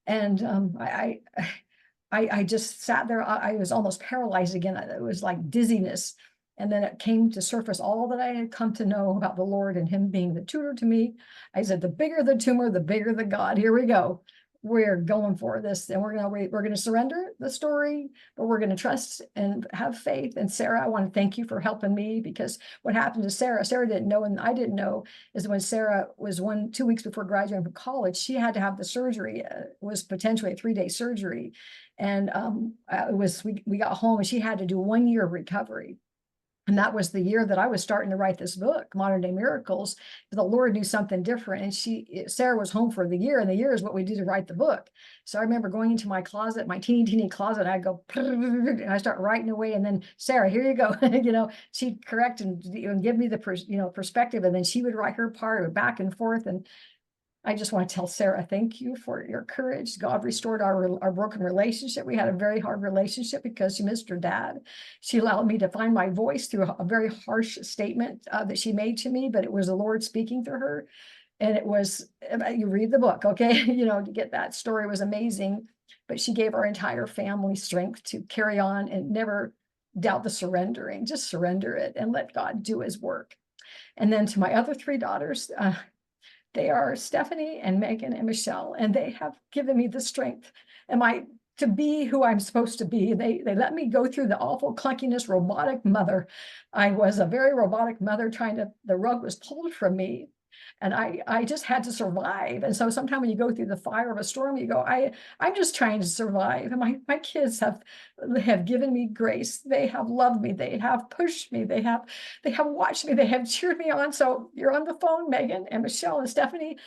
And I just sat there. I was almost paralyzed again. It was like dizziness. And then it came to surface all that I had come to know about the Lord and him being the tutor to me. I said, the bigger the tumor, the bigger the God. Here we go. We're going for this, and we're going to surrender the story, but we're going to trust and have faith. And Sarah, I want to thank you for helping me, because what happened to Sarah didn't know, and I didn't know, is when Sarah was 2 weeks before graduating from college, she had to have the surgery. It was potentially a 3-day surgery. And we got home, and she had to do 1 year of recovery. And that was the year that I was starting to write this book, Modern Day Miracles. The Lord knew something different. And Sarah was home for the year, and the year is what we do to write the book. So I remember going into my closet, my teeny closet, I go, and I start writing away. And then, Sarah, here you go. She'd correct and give me the perspective. And then she would write her part back and forth. And I just want to tell Sarah, thank you for your courage. God restored our broken relationship. We had a very hard relationship because she missed her dad. She allowed me to find my voice through a very harsh statement that she made to me, but it was the Lord speaking through her. And it was, you read the book, okay? To get that story was amazing. But she gave our entire family strength to carry on and never doubt the surrendering. Just surrender it and let God do his work. And then to my other 3 daughters, they are Stephanie and Megan and Michelle, and they have given me the strength to be who I'm supposed to be. They let me go through the awful clunkiness, robotic mother. I was a very robotic mother the rug was pulled from me. And I just had to survive. And so sometimes when you go through the fire of a storm, you go, I'm just trying to survive. And my kids have given me grace. They have loved me. They have pushed me. They have watched me. They have cheered me on. So you're on the phone, Megan and Michelle and Stephanie.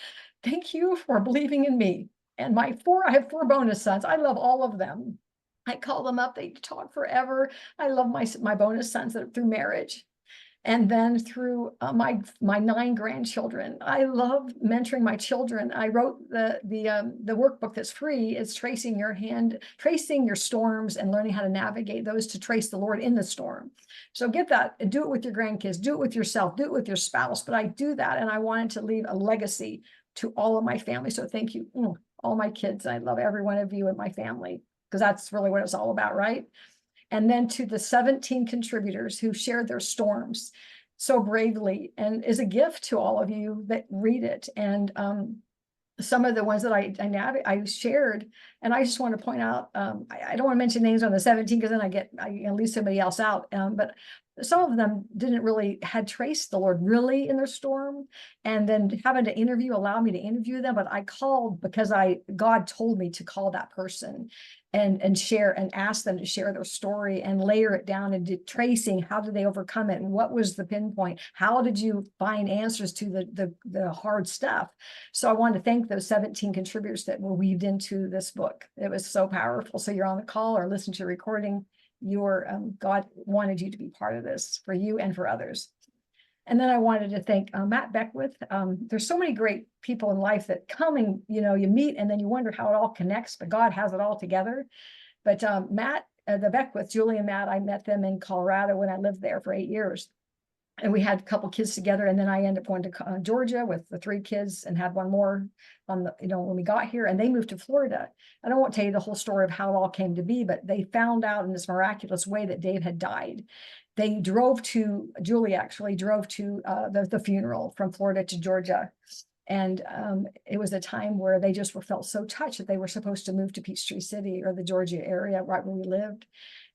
Thank you for believing in me. And I have 4 bonus sons. I love all of them. I call them up. They talk forever. I love my bonus sons through marriage. And then through my 9 grandchildren. I love mentoring my children. I wrote the workbook that's free. It's tracing your storms and learning how to navigate those, to trace the Lord in the storm. So get that and do it with your grandkids, do it with yourself, do it with your spouse. But I do that, and I wanted to leave a legacy to all of my family. So thank you all my kids. I love every one of you and my family, because that's really what it's all about, right? And then to the 17 contributors who shared their storms so bravely, and is a gift to all of you that read it. And some of the ones that I shared, and I just want to point out, I don't want to mention names on the 17 because then I leave somebody else out. But some of them didn't really had traced the Lord really in their storm, and then having to allow me to interview them. But I called because God told me to call that person and share and ask them to share their story and layer it down into tracing how did they overcome it and what was the pinpoint, how did you find answers to the hard stuff. So I want to thank those 17 contributors that were weaved into this book. It was so powerful. So you're on the call or listen to a recording, God wanted you to be part of this for you and for others. And then I wanted to thank Matt Beckwith. There's so many great people in life that come and, you meet and then you wonder how it all connects, but God has it all together. But Matt, the Beckwith, Julie and Matt, I met them in Colorado when I lived there for 8 years. And we had a couple kids together, and then I ended up going to Georgia with the 3 kids and had one more when we got here, and they moved to Florida. I don't want to tell you the whole story of how it all came to be, but they found out in this miraculous way that Dave had died. Julie actually drove to the funeral from Florida to Georgia. And it was a time where they just felt so touched that they were supposed to move to Peachtree City or the Georgia area, right where we lived.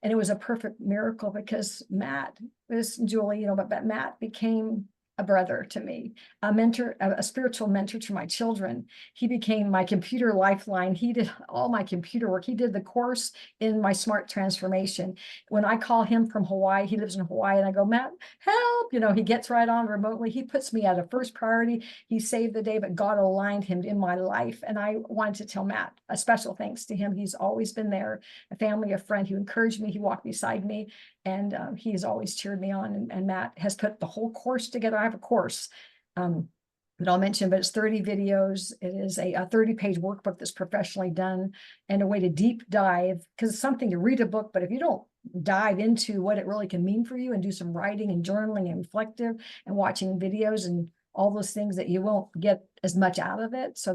And it was a perfect miracle because Matt, this Julie, but Matt became a brother to me, a mentor, a spiritual mentor to my children. He became my computer lifeline. He did all my computer work. He did the course in my smart transformation. When I call him from Hawaii, he lives in Hawaii, and I go, Matt, help, he gets right on remotely. He puts me at a first priority. He saved the day, but God aligned him in my life. And I wanted to tell Matt a special thanks to him. He's always been there, a family, a friend who encouraged me. He walked beside me, and he's always cheered me on. And Matt has put the whole course together. I have a course that I'll mention, but it's 30 videos. It is a 30-page workbook that's professionally done and a way to deep dive, because it's something to read a book, but if you don't dive into what it really can mean for you and do some writing and journaling and reflective and watching videos and all those things, that you won't get as much out of it. So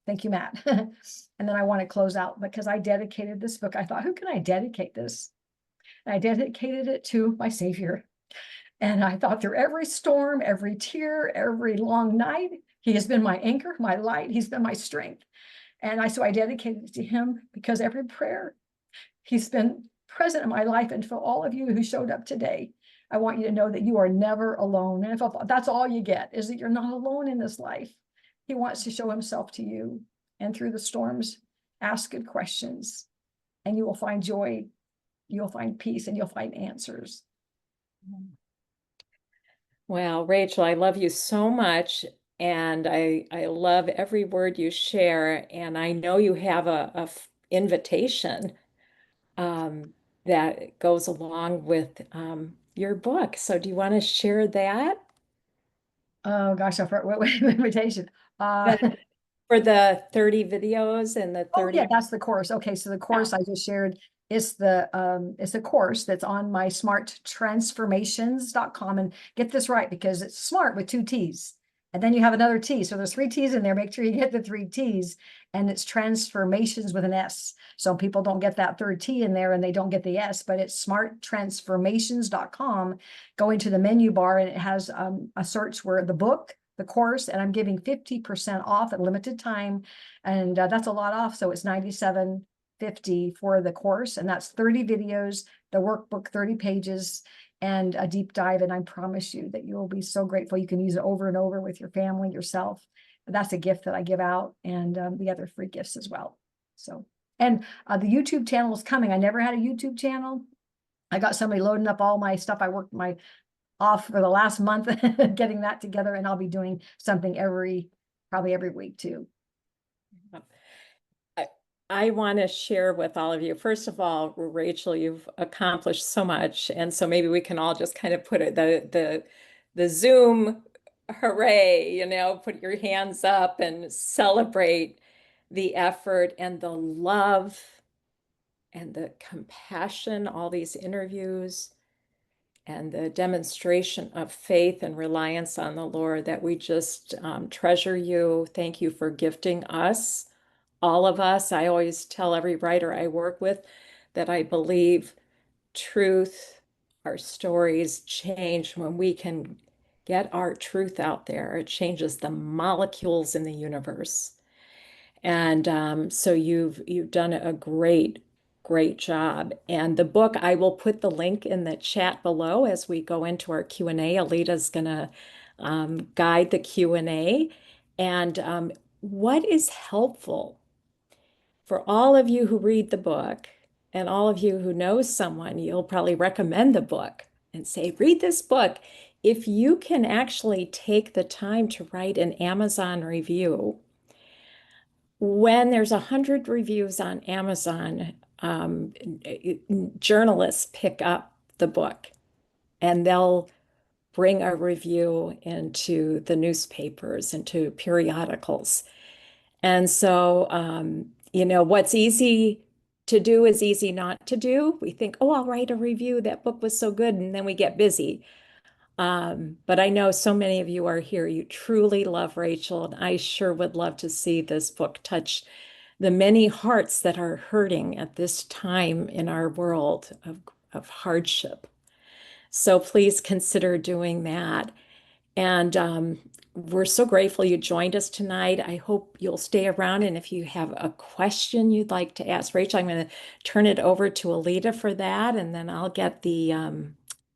thank you, Matt. And then I want to close out because I dedicated this book. I thought, who can I dedicate this? And I dedicated it to my Savior. And I thought, through every storm, every tear, every long night, he has been my anchor, my light. He's been my strength. And so I dedicated it to him, because every prayer, he's been present in my life. And for all of you who showed up today, I want you to know that you are never alone. And if that's all you get, is that you're not alone in this life. He wants to show himself to you. And through the storms, ask good questions, and you will find joy, you'll find peace, and you'll find answers. Well, Rachel, I love you so much, and I love every word you share. And I know you have a invitation that goes along with your book. So do you want to share that? Oh gosh, I forgot what invitation. For the 30 videos and the Oh 30. yeah, that's the course. Okay, so the course I just shared is it's a course that's on my smarttransformations.com. And get this right, because it's smart with 2 T's. And then you have another T. So there's 3 T's in there. Make sure you get the 3 T's. And it's transformations with an S. So people don't get that third T in there and they don't get the S, but it's smarttransformations.com. Go into the menu bar and it has a search where the book, the course, and I'm giving 50% off at limited time. And that's a lot off. So it's $97.50 for the course. And that's 30 videos, the workbook, 30 pages, and a deep dive. And I promise you that you will be so grateful. You can use it over and over with your family, yourself. That's a gift that I give out, and the other free gifts as well. So, and the YouTube channel is coming. I never had a YouTube channel. I got somebody loading up all my stuff. I worked my off for the last month getting that together, and I'll be doing something probably every week too. I want to share with all of you. First of all, Rachel, you've accomplished so much, and so maybe we can all just kind of put it the Zoom hooray, put your hands up and celebrate the effort and the love and the compassion, all these interviews, and the demonstration of faith and reliance on the Lord, that we just treasure you. Thank you for gifting us all of us. I always tell every writer I work with that I believe truth, our stories change when we can get our truth out there. It changes the molecules in the universe. And so you've done a great job. And the book, I will put the link in the chat below as we go into our Q&A. Alita's going to guide the Q&A. And what is helpful for all of you who read the book and all of you who know someone, you'll probably recommend the book and say, read this book. If you can actually take the time to write an Amazon review, when there's 100 reviews on Amazon, journalists pick up the book and they'll bring a review into the newspapers, into periodicals. And so, what's easy to do is easy not to do. We think, oh, I'll write a review. That book was so good. And then we get busy. But I know so many of you are here. You truly love Rachel. And I sure would love to see this book touch the many hearts that are hurting at this time in our world of hardship. So please consider doing that. And we're so grateful you joined us tonight. I hope you'll stay around. And if you have a question you'd like to ask Rachel, I'm going to turn it over to Alita for that. And then I'll get the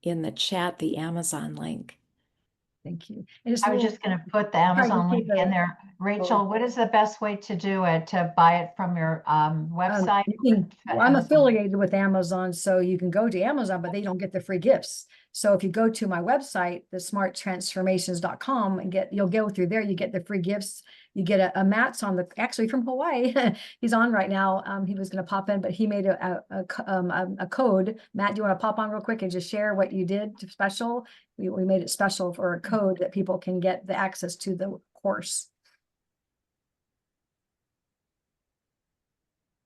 in the chat the Amazon link. Thank you. And it's I was little, just going to put the sorry, Amazon you link keep in it. there. Rachel, what is the best way to do it? To buy it from your website? Well, I'm affiliated with Amazon, so you can go to Amazon, but they don't get the free gifts. So if you go to my website, thesmarttransformations.com, and you'll go through there, you get the free gifts. You get a Matt's on actually from Hawaii. He's on right now. He was going to pop in, but he made a code. Matt, do you want to pop on real quick and just share what you did special? We made it special for a code that people can get the access to the course.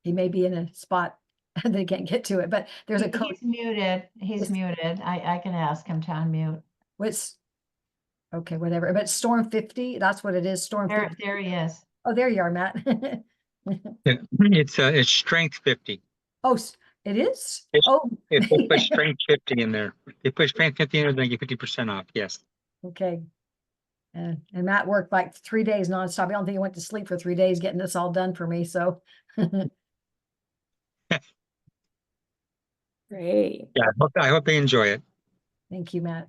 He may be in a spot they can't get to it, but there's a code. He's muted. He's muted. I can ask him to unmute. What's okay, whatever. But Storm 50, that's what it is. Storm 50. There he is. Oh, there you are, Matt. Yeah, it's strength 50. Oh, it is? It's- Oh, If they put strength 50 in there, they put strength 50 in there, then you get 50% off. Yes. okay. And Matt worked like 3 days nonstop. I don't think he went to sleep for 3 days getting this all done for me. So Great. Yeah, I hope they enjoy it. thank you, Matt.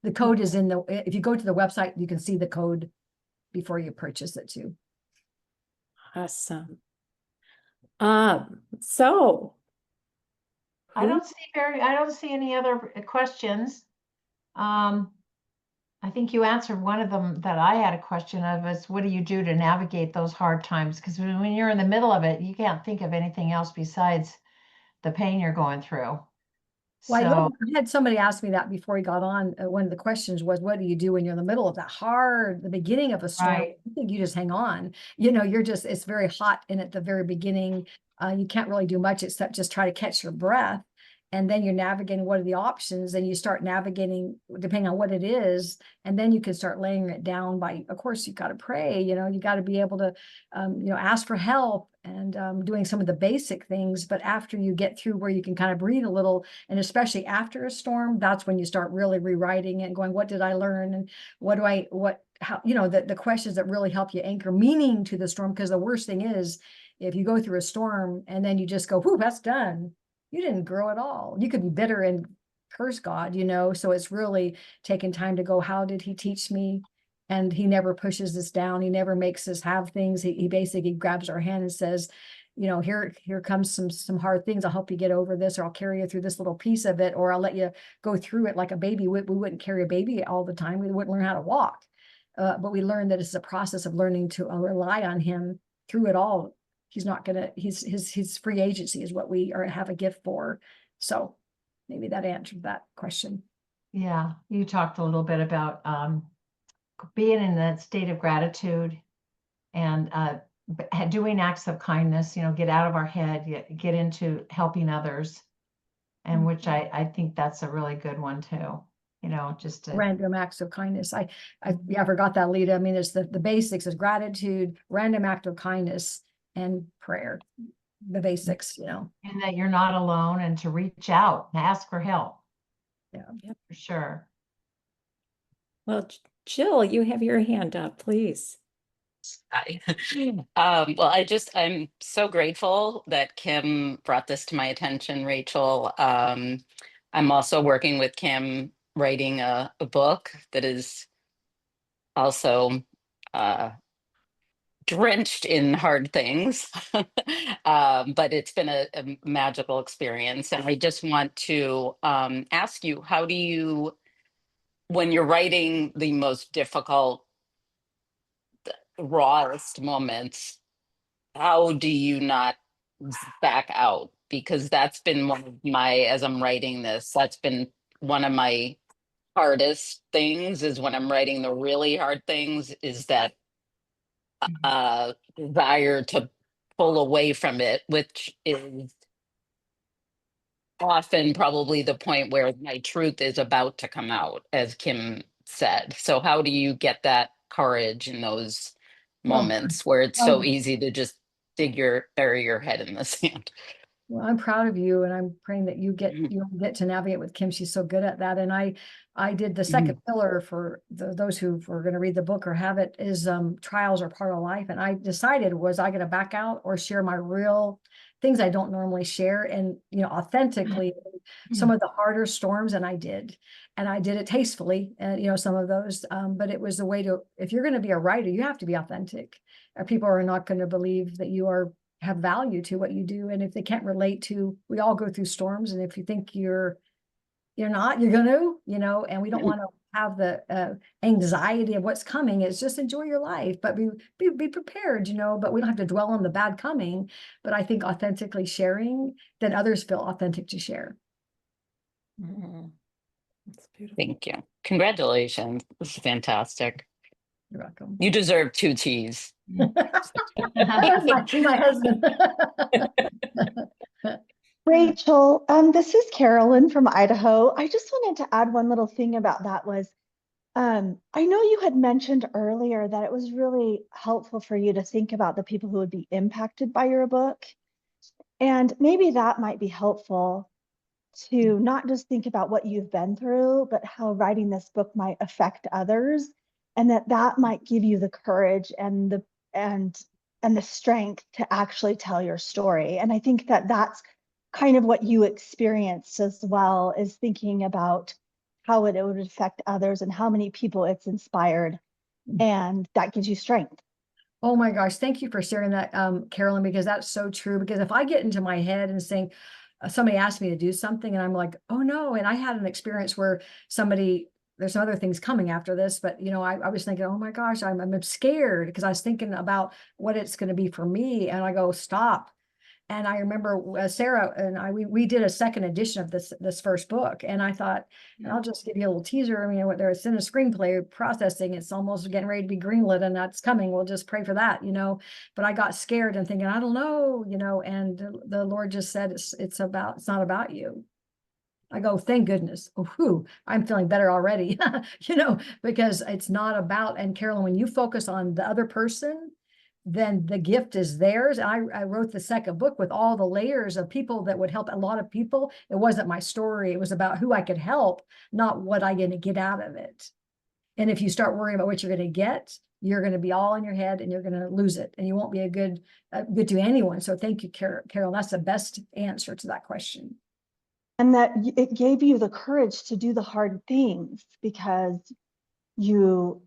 The code is if you go to the website, you can see the code before you purchase it too. Awesome. So I don't see any other questions. I think you answered one of them that I had a question of is what do you do to navigate those hard times? Because when you're in the middle of it, you can't think of anything else besides the pain you're going through. Well, I had somebody ask me that before he got on. One of the questions was, what do you do when you're in the middle of the beginning of a storm? Right. I think you just hang on. It's very hot and at the very beginning. You can't really do much except just try to catch your breath. And then you're navigating what are the options, and you start navigating depending on what it is. And then you can start laying it down by, of course, you've got to pray, you got to be able to, ask for help and doing some of the basic things. But after you get through where you can kind of breathe a little, and especially after a storm, that's when you start really rewriting and going, what did I learn? And the questions that really help you anchor meaning to the storm. Because the worst thing is if you go through a storm and then you just go, whoo, that's done. You didn't grow at all. You could be bitter and curse God, so it's really taking time to go, how did he teach me? And he never pushes us down. He never makes us have things. He basically grabs our hand and says, here comes some hard things. I'll help you get over this, or I'll carry you through this little piece of it, or I'll let you go through it like a baby. We wouldn't carry a baby all the time. We wouldn't learn how to walk. But we learned that it's a process of learning to rely on him through it all. He's not gonna, his free agency is what we have a gift for. So maybe that answered that question. Yeah, you talked a little bit about being in that state of gratitude and doing acts of kindness, get out of our head, get into helping others. And which I think that's a really good one too. you know, just to, Random acts of kindness. Yeah, I forgot that, Lita. I mean, it's the basics is gratitude, random act of kindness, and prayer. The basics, you know. and that you're not alone, and to reach out and ask for help. Yeah. For sure. Well, Jill, you have your hand up, please. Hi. Well, I'm so grateful that Kim brought this to my attention, Rachel. I'm also working with Kim writing a book that is also uh, drenched in hard things. But it's been a magical experience. And I just want to ask you, how do you, when you're writing the most difficult, rawest moments, how do you not back out? Because that's been one of my, as I'm writing this, that's been one of my hardest things, is when I'm writing the really hard things, is that desire to pull away from it, which is often probably the point where my truth is about to come out, as Kim said. So how do you get that courage in those Well, moments where it's so um, easy to just bury your head in the sand? well, I'm proud of you, and I'm praying that you Mhm. get to navigate with Kim. She's so good at that. And I did the second pillar for those who were going to read the book or have it, is trials are part of life. And I decided, was I going to back out or share my real things I don't normally share, and authentically some of the harder storms. And I did it tastefully, and some of those. But it was a way to, if you're going to be a writer, you have to be authentic. People are not going to believe that you have value to what you do. And if they can't relate to, we all go through storms. And if you think you're not, you're gonna, and we don't want to have the anxiety of what's coming. It's just enjoy your life, but be prepared, but we don't have to dwell on the bad coming. But I think authentically sharing, then others feel authentic to share. That's beautiful. Thank you. Congratulations. This is fantastic. You're welcome. You deserve 2 T's. my husband. Rachel, this is Carolyn from Idaho. I just wanted to add one little thing about that was, I know you had mentioned earlier that it was really helpful for you to think about the people who would be impacted by your book. And maybe that might be helpful to not just think about what you've been through, but how writing this book might affect others, and that might give you the courage and the strength to actually tell your story. And I think that that's kind of what you experienced as well, is thinking about how it would affect others and how many people it's inspired, and that gives you strength. Oh my gosh, thank you for sharing that, Carolyn, because that's so true. Because if I get into my head and saying, somebody asked me to do something and I'm like, oh no. And I had an experience where there's some other things coming after this, but I was thinking, oh my gosh, I'm scared, because I was thinking about what it's going to be for me. And I go, stop. And I remember Sarah and we did a second edition of this first book, and I thought, and I'll just give you a little teaser. I mean, it's in a screenplay processing. It's almost getting ready to be greenlit, and that's coming. We'll just pray for that, But I got scared and thinking, I don't know, and the Lord just said, it's not about you. I go, thank goodness. Oh, whew, I'm feeling better already, because it's not about, and Carolyn, when you focus on the other person, then the gift is theirs. And I wrote the second book with all the layers of people that would help a lot of people. It wasn't my story. It was about who I could help, not what I'm going to get out of it. And if you start worrying about what you're going to get, you're going to be all in your head and you're going to lose it. And you won't be a good to anyone. So thank you, Carol. That's the best answer to that question. And that it gave you the courage to do the hard things because you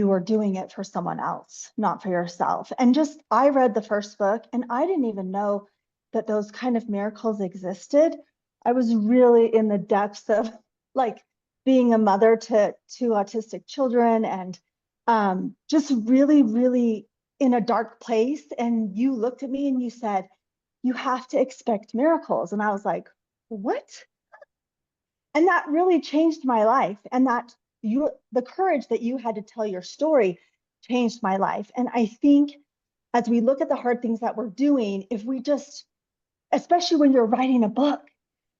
are doing it for someone else, not for yourself. And I read the first book and I didn't even know that those kind of miracles existed. I was really in the depths of like being a mother to 2 autistic children, and just really, really in a dark place. And you looked at me and you said, you have to expect miracles. And I was like, what? And that really changed my life. And the courage that you had to tell your story changed my life. And I think as we look at the hard things that we're doing, if we just, especially when you're writing a book,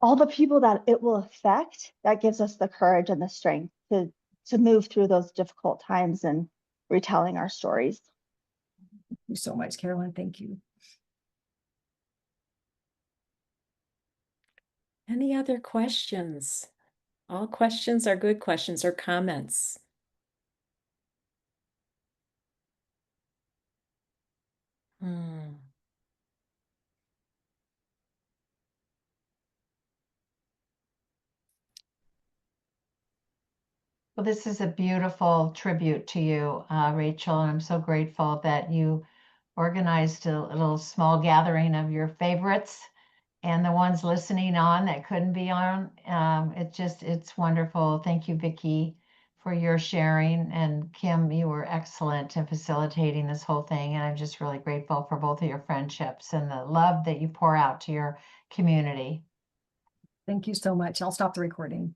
all the people that it will affect, that gives us the courage and the strength to move through those difficult times and retelling our stories. Thank you so much, Carolyn. Thank you. Any other questions? All questions are good questions or comments. Hmm. Well, this is a beautiful tribute to you, Rachel, and I'm so grateful that you organized a little small gathering of your favorites and the ones listening on that couldn't be on. It's wonderful. Thank you, Vicki, for your sharing. And Kim, you were excellent in facilitating this whole thing. And I'm just really grateful for both of your friendships and the love that you pour out to your community. Thank you so much. I'll stop the recording.